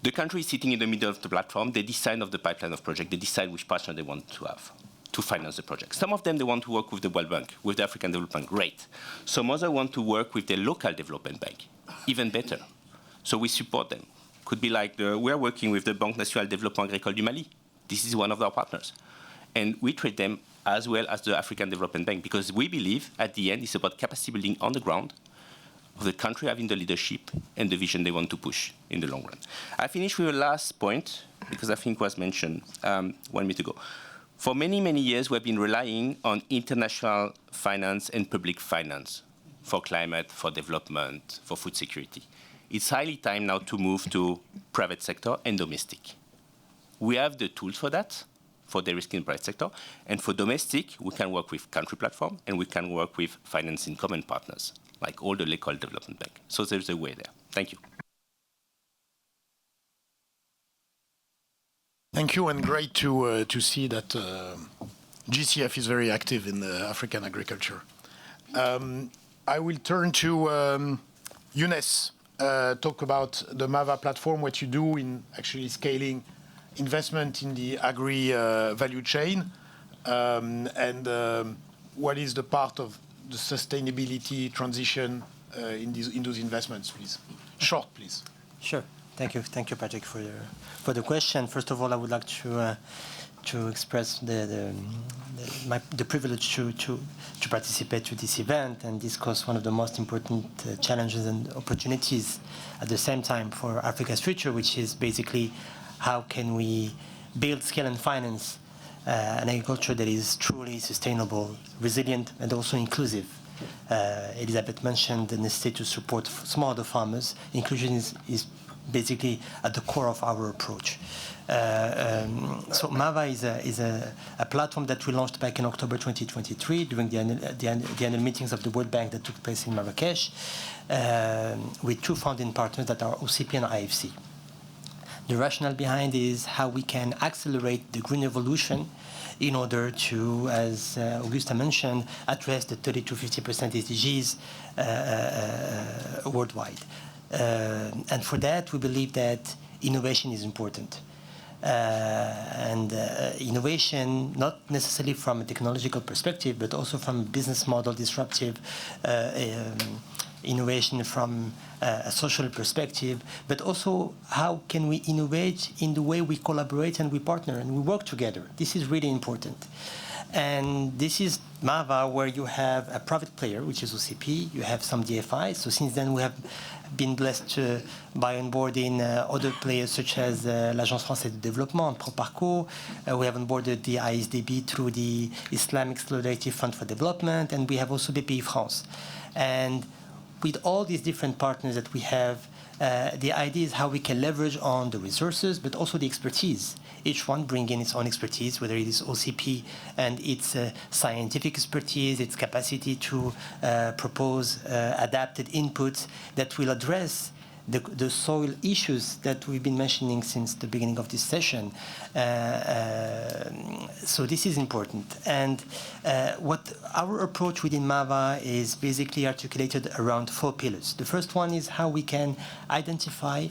The country is sitting in the middle of the platform. They decide of the pipeline of project. They decide which partner they want to have to finance the project. Some of them, they want to work with the World Bank, with the African Development Bank. Great. Some others want to work with the local development bank. Even better. So we support them. Could be like, we are working with the Banque Nationale de Développement Agricole du Mali. This is one of our partners. And we treat them as well as the African Development Bank, because we believe at the end it's about capacity building on the ground of the country having the leadership and the vision they want to push in the long run. I finish with a last point, because I think it was mentioned 1 minute ago. For many, many years, we've been relying on international finance and public finance for climate, for development, for food security. It's highly time now to move to private sector and domestic. We have the tools for that, for de-risking the private sector. And for domestic, we can work with country platform, and we can work with financing common partners, like all the local development bank. So there's a way there. Thank you. Thank you, and great to see that GCF is very active in African agriculture. I will turn to Younes, talk about the MAVA platform, what you do in actually scaling investment in the agri value chain, and what is the part of the sustainability transition in those investments, please. Short, please. Sure. Thank you, Patrick, for the question. First of all, I would like to express the privilege to participate to this event and discuss one of the most important challenges and opportunities at the same time for Africa's future, which is basically how can we build, scale, and finance an agriculture that is truly sustainable, resilient, and also inclusive. Elizabeth mentioned the necessity to support smallholder farmers. Inclusion is basically at the core of our approach. So MAVA is a platform that we launched back in October 2023 during the annual meetings of the World Bank that took place in Marrakesh with two founding partners that are OCP and IFC. The rationale behind is how we can accelerate the green evolution in order to, as Augusta mentioned, address the 30–50% SDGs worldwide. And for that, we believe that innovation is important. Innovation, not necessarily from a technological perspective, but also from a business model disruptive innovation from a social perspective, but also how can we innovate in the way we collaborate and we partner and we work together. This is really important. And this is MAVA, where you have a private player, which is OCP, you have some DFIs. So since then, we have been blessed by onboarding other players such as l'Agence Française de Développement, Proparco. We have onboarded the ISDB through the Islamic Solidarity Fund for Development, and we have also BPI France. And with all these different partners that we have, the idea is how we can leverage on the resources, but also the expertise. Each one bringing its own expertise, whether it is OCP and its scientific expertise, its capacity to propose adapted inputs that will address the soil issues that we've been mentioning since the beginning of this session. So this is important. And what our approach within MAVA is basically articulated around 4 pillars. The first one is how we can identify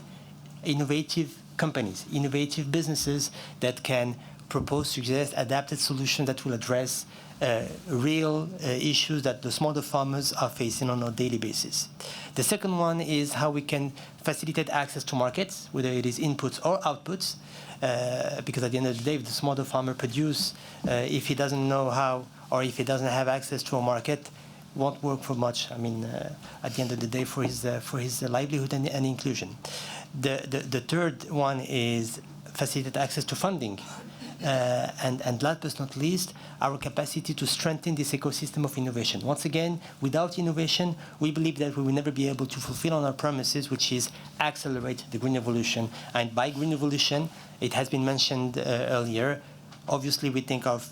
innovative companies, innovative businesses that can propose, suggest adapted solutions that will address real issues that the smaller farmers are facing on a daily basis. The second one is how we can facilitate access to markets, whether it is inputs or outputs, because at the end of the day, if the smaller farmer produces, if he doesn't know how or if he doesn't have access to a market, won't work for much. I mean, at the end of the day, for his livelihood and inclusion. The third one is facilitate access to funding. And last but not least, our capacity to strengthen this ecosystem of innovation. Once again, without innovation, we believe that we will never be able to fulfill on our promises, which is accelerate the green evolution. And by green evolution, it has been mentioned earlier, obviously we think of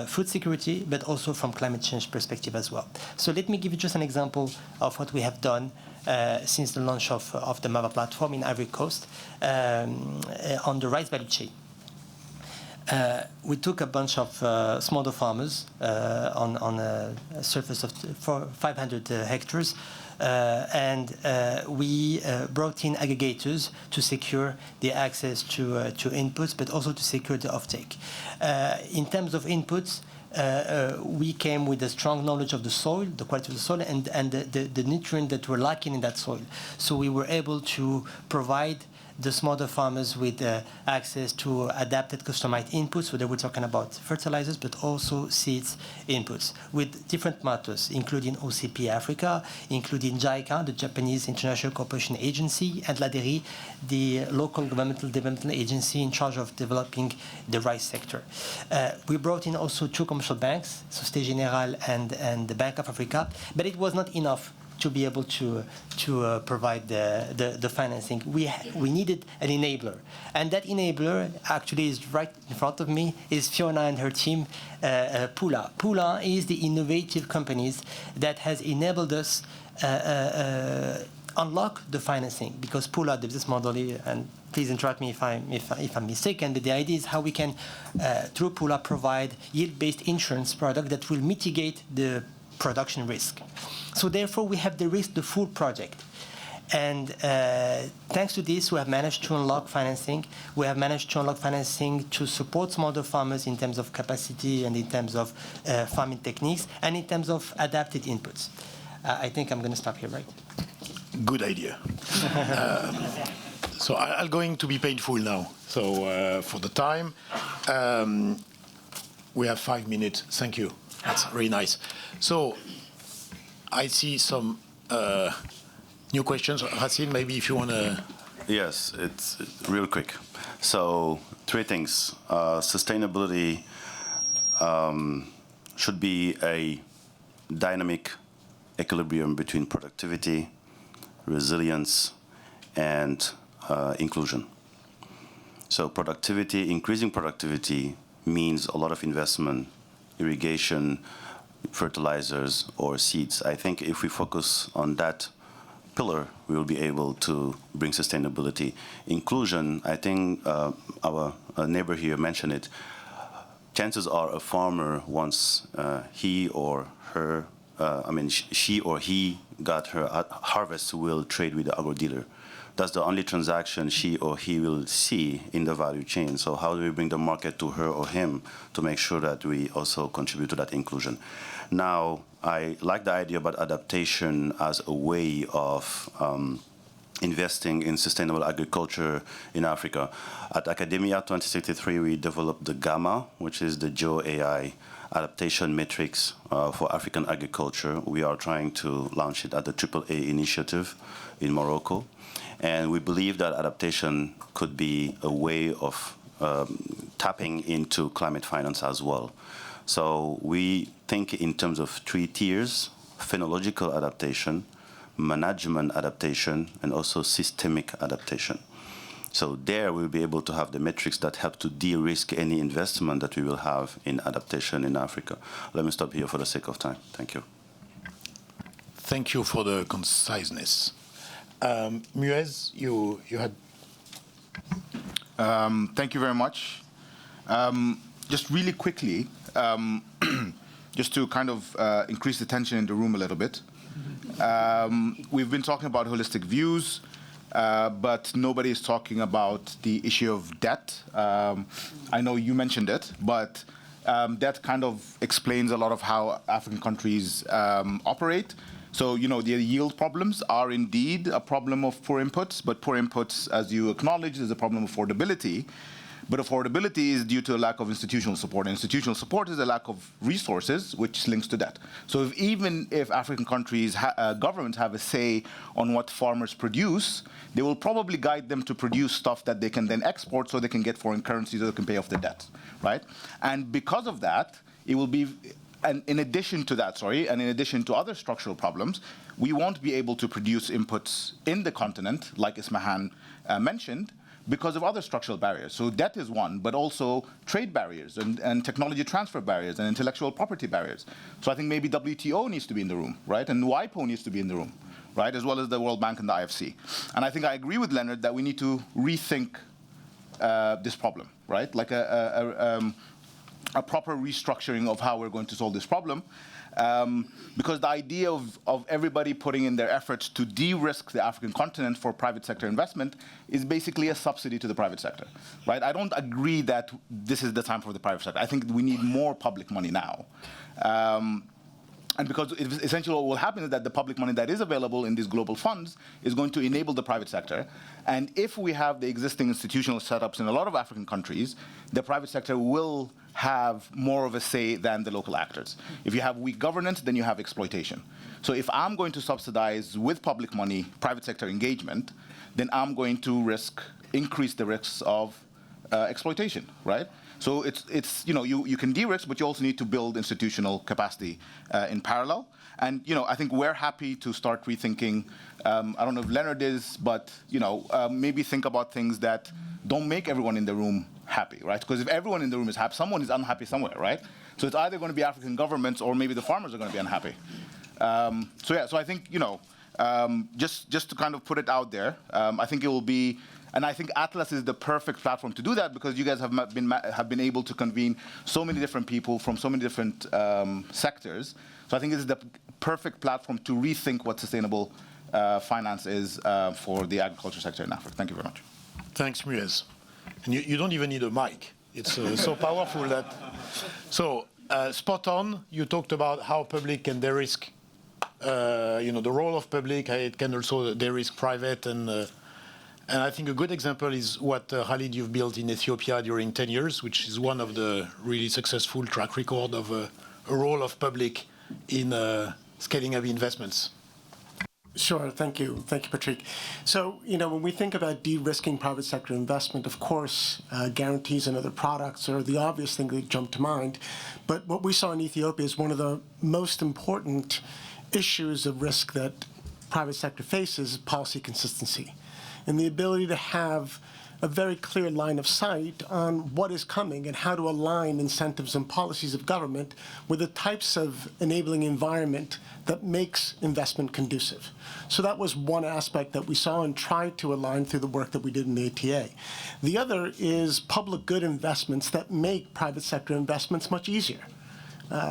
food security, but also from climate change perspective as well. So let me give you just an example of what we have done since the launch of the MAVA platform in Ivory Coast on the rice value chain. We took a bunch of smallholder farmers on a surface of 500 hectares and we brought in aggregators to secure the access to inputs, but also to secure the offtake. In terms of inputs, we came with a strong knowledge of the soil, the quality of the soil, and the nutrient that were lacking in that soil. So we were able to provide the smallholder farmers with access to adapted, customized inputs. So they were talking about fertilizers, but also seeds inputs with different matters, including OCP Africa, including JICA, the Japanese International Cooperation Agency, and LADERI, the local governmental development agency in charge of developing the rice sector. We brought in also 2 commercial banks, Société Générale and the Bank of Africa, but it was not enough to be able to provide the financing. We needed an enabler. And that enabler actually is right in front of me, is Fiona and her team, Plough. Plough is the innovative companies that has enabled us unlock the financing, because Plough, the business model, and please interrupt me if I'm mistaken, but the idea is how we can, through Plough, provide yield-based insurance product that will mitigate the production risk. So therefore, we have de-risked the full project. And thanks to this, we have managed to unlock financing. We have managed to unlock financing to support smallholder farmers in terms of capacity and in terms of farming techniques and in terms of adapted inputs. I think I'm going to stop here, right? Good idea. So I'm going to be painful now. So for the time, we have 5 minutes. Thank you. That's very nice. So I see some new questions. Racine, maybe if you want to... Yes, it's real quick. So 3 things. Sustainability should be a dynamic equilibrium between productivity, resilience, and inclusion. So productivity, increasing productivity means a lot of investment, irrigation, fertilizers, or seeds. I think if we focus on that pillar, we will be able to bring sustainability. Inclusion, I think our neighbor here mentioned it. Chances are a farmer, once he or her, she or he got her harvest, will trade with the agro dealer. That's the only transaction she or he will see in the value chain. So how do we bring the market to her or him to make sure that we also contribute to that inclusion? Now, I like the idea about adaptation as a way of investing in sustainable agriculture in Africa. At Academia 2063, we developed the GAMA, which is the Geo AI adaptation metrics for African agriculture. We are trying to launch it at the AAA initiative in Morocco. And we believe that adaptation could be a way of tapping into climate finance as well. So we think in terms of 3 tiers: phenological adaptation, management adaptation, and also systemic adaptation. So there we'll be able to have the metrics that help to de-risk any investment that we will have in adaptation in Africa. Let me stop here for the sake of time. Thank you. Thank you for the conciseness. Muez, you had... Thank you very much. Just really quickly, just to kind of increase the tension in the room a little bit. We've been talking about holistic views, but nobody is talking about the issue of debt. I know you mentioned it, but that kind of explains a lot of how African countries operate. So, you know, the yield problems are indeed a problem of poor inputs, but poor inputs, as you acknowledge, is a problem of affordability. But affordability is due to a lack of institutional support. And institutional support is a lack of resources, which links to that. So even if African countries, governments have a say on what farmers produce, they will probably guide them to produce stuff that they can then export so they can get foreign currency so they can pay off the debt, right? And because of that, it will be... And in addition to that, and in addition to other structural problems, we won't be able to produce inputs in the continent, like Ismahan mentioned, because of other structural barriers. So debt is one, but also trade barriers and technology transfer barriers and intellectual property barriers. So I think maybe WTO needs to be in the room, right? And WIPO needs to be in the room, right? As well as the World Bank and the IFC. And I think I agree with Leonard that we need to rethink this problem, right? Like a proper restructuring of how we're going to solve this problem. Because the idea of everybody putting in their efforts to de-risk the African continent for private sector investment is basically a subsidy to the private sector, right? I don't agree that this is the time for the private sector. I think we need more public money now. And because essentially what will happen is that the public money that is available in these global funds is going to enable the private sector. And if we have the existing institutional setups in a lot of African countries, the private sector will have more of a say than the local actors. If you have weak governance, then you have exploitation. So if I'm going to subsidize with public money private sector engagement, then I'm going to increase the risks of exploitation, right? So it's you can de-risk, but you also need to build institutional capacity in parallel. And I think we're happy to start rethinking. I don't know if Leonard is, but maybe think about things that don't make everyone in the room happy, right? Because if everyone in the room is happy, someone is unhappy somewhere, right? So it's either going to be African governments or maybe the farmers are going to be unhappy. So I think just to kind of put it out there, I think it will be. And I think Atlas is the perfect platform to do that because you guys have been able to convene so many different people from so many different sectors. So I think this is the perfect platform to rethink what sustainable finance is for the agriculture sector in Africa. Thank you very much. Thanks, Muez. And you don't even need a mic. It's so powerful that. So spot on. You talked about how public can de-risk. The role of public. It can also de-risk private and I think a good example is what, Khalid, you've built in Ethiopia during 10 years, which is one of the really successful track record of a role of public in scaling up investments. Sure, thank you. Thank you, Patrick. So, when we think about de-risking private sector investment, of course, guarantees and other products are the obvious thing that jump to mind. But what we saw in Ethiopia is one of the most important issues of risk that private sector faces, policy consistency. And the ability to have a very clear line of sight on what is coming and how to align incentives and policies of government with the types of enabling environment that makes investment conducive. So that was one aspect that we saw and tried to align through the work that we did in the ATA. The other is public good investments that make private sector investments much easier.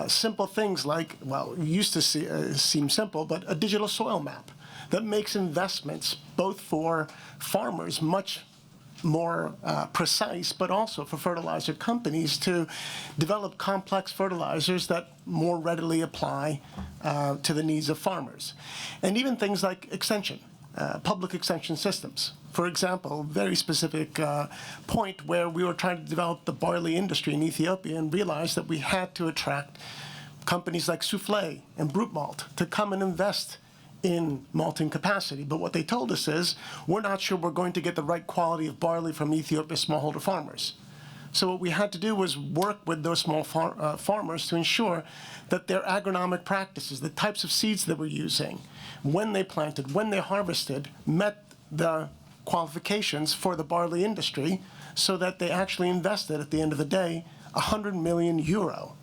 Simple things like, used to seem simple, but a digital soil map that makes investments both for farmers much more precise, but also for fertilizer companies to develop complex fertilizers that more readily apply to the needs of farmers. And even things like extension, public extension systems. For example, very specific point where we were trying to develop the barley industry in Ethiopia and realized that we had to attract companies like Soufflé and Brut Malt to come and invest in malting capacity. But what they told us is, we're not sure we're going to get the right quality of barley from Ethiopia's smallholder farmers. So what we had to do was work with those small farmers to ensure that their agronomic practices, the types of seeds they were using, when they planted, when they harvested, met the qualifications for the barley industry so that they actually invested, at the end of the day, 100 million euro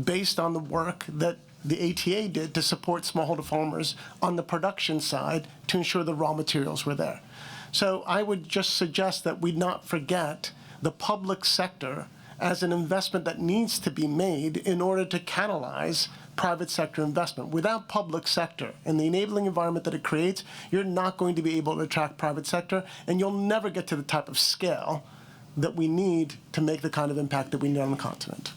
based on the work that the ATA did to support smallholder farmers on the production side to ensure the raw materials were there. So I would just suggest that we not forget the public sector as an investment that needs to be made in order to catalyze private sector investment. Without public sector and the enabling environment that it creates, you're not going to be able to attract private sector, and you'll never get to the type of scale that we need to make the kind of impact that we need on the continent.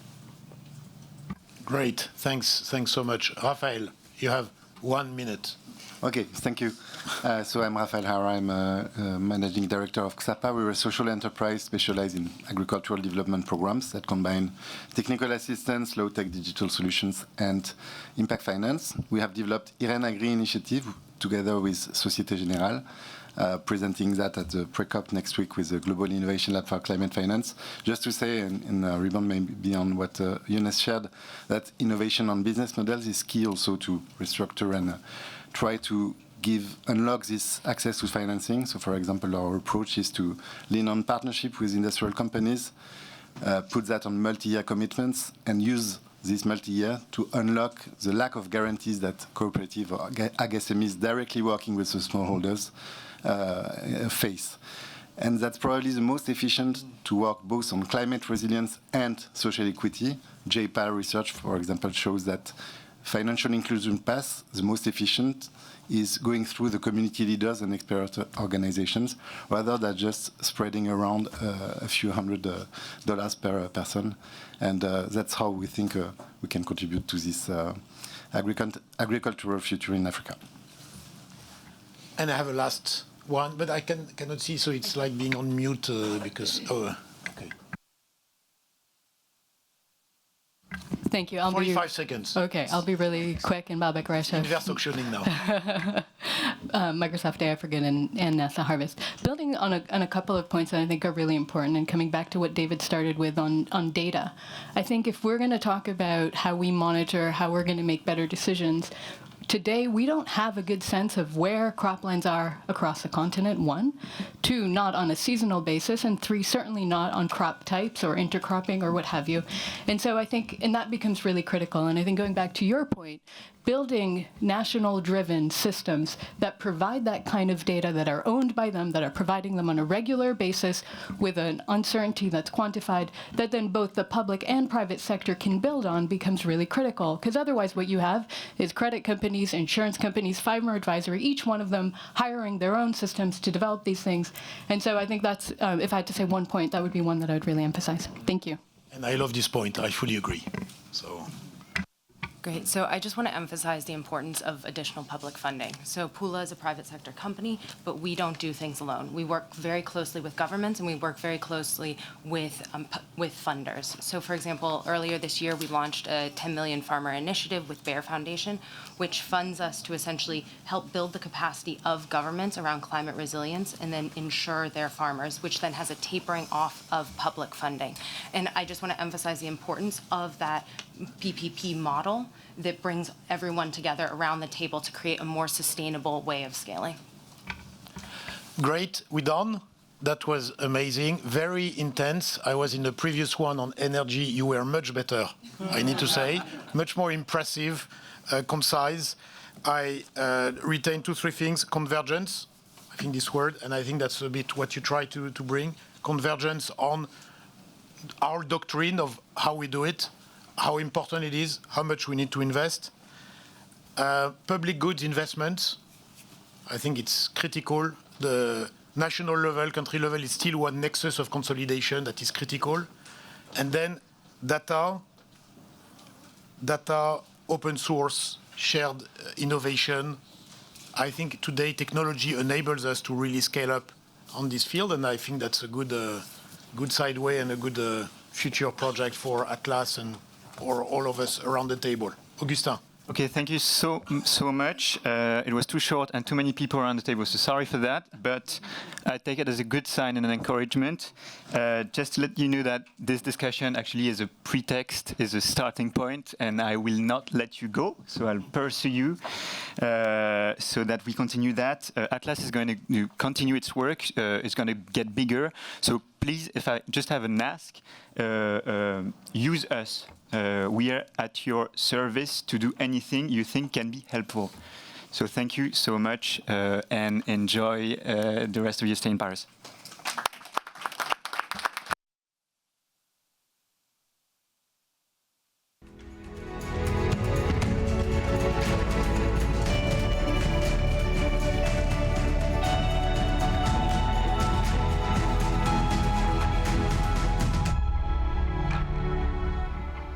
Great, thanks so much. Raphael, you have 1 minute. Okay, thank you. So I'm Raphael Hara, I'm a Managing Director of XAPA. We're a social enterprise specialized in agricultural development programs that combine technical assistance, low-tech digital solutions, and impact finance. We have developed Irene Agri initiative together with Société Générale, presenting that at the pre-COP next week with the Global Innovation Lab for Climate Finance. Just to say, and rebound maybe on what Younes shared, that innovation on business models is key also to restructure and try to unlock this access to financing. So, for example, our approach is to lean on partnership with industrial companies, put that on multi-year commitments, and use this multi-year to unlock the lack of guarantees that cooperative or ag SMEs directly working with the smallholders face. And that's probably the most efficient to work both on climate resilience and social equity. JPA research, for example, shows that financial inclusion path, the most efficient, is going through the community leaders and expert organizations, rather than just spreading around a few $100 per person. And that's how we think we can contribute to this agricultural future in Africa. And I have a last one, but I cannot see, so it's like being on mute because, okay. Thank you. I'll 45 seconds. Okay, I'll be really quick. And Babak Resha. Inverse auctioning now. Microsoft Day Africa and NASA Harvest. Building on a couple of points that I think are really important, and coming back to what David started with on data, I think if we're going to talk about how we monitor, how we're going to make better decisions, today, we don't have a good sense of where croplands are across the continent, 1. 2, not on a seasonal basis, and 3, certainly not on crop types or intercropping or what have you. And so I think, and that becomes really critical. And I think going back to your point, building national-driven systems that provide that kind of data, that are owned by them, that are providing them on a regular basis with an uncertainty that's quantified, that then both the public and private sector can build on, becomes really critical. Because otherwise what you have is credit companies, insurance companies, farmer advisory, each one of them hiring their own systems to develop these things. And so I think that's, if I had to say one point, that would be one that I would really emphasize. Thank you. And I love this point. I fully agree. So. Great. So I just want to emphasize the importance of additional public funding. So Plough is a private sector company, but we don't do things alone. We work very closely with governments, and we work very closely with funders. So for example, earlier this year, we launched a 10 million farmer initiative with Bayer Foundation, which funds us to essentially help build the capacity of governments around climate resilience and then insure their farmers, which then has a tapering off of public funding. And I just want to emphasize the importance of that PPP model that brings everyone together around the table to create a more sustainable way of scaling. Great, we're done. That was amazing, very intense. I was in the previous one on energy. You were much better, I need to say. Much more impressive, concise. I retained 2-3 things. Convergence, I think this word, and I think that's a bit what you try to bring. Convergence on our doctrine of how we do it, how important it is, how much we need to invest. Public goods investments, I think it's critical. The national level, country level is still one nexus of consolidation that is critical. And then data, open source, shared innovation. I think today technology enables us to really scale up on this field, and I think that's a good sideway and a good future project for Atlas and or all of us around the table. Augustin. Okay, thank you so much. It was too short and too many people around the table, so sorry for that. But I take it as a good sign and an encouragement. Just to let you know that this discussion actually is a pretext, is a starting point, and I will not let you go. So I'll pursue you so that we continue that. Atlas is going to continue its work. It's going to get bigger. So please, if I just have an ask, use us. We are at your service to do anything you think can be helpful. So thank you so much and enjoy the rest of your stay in Paris.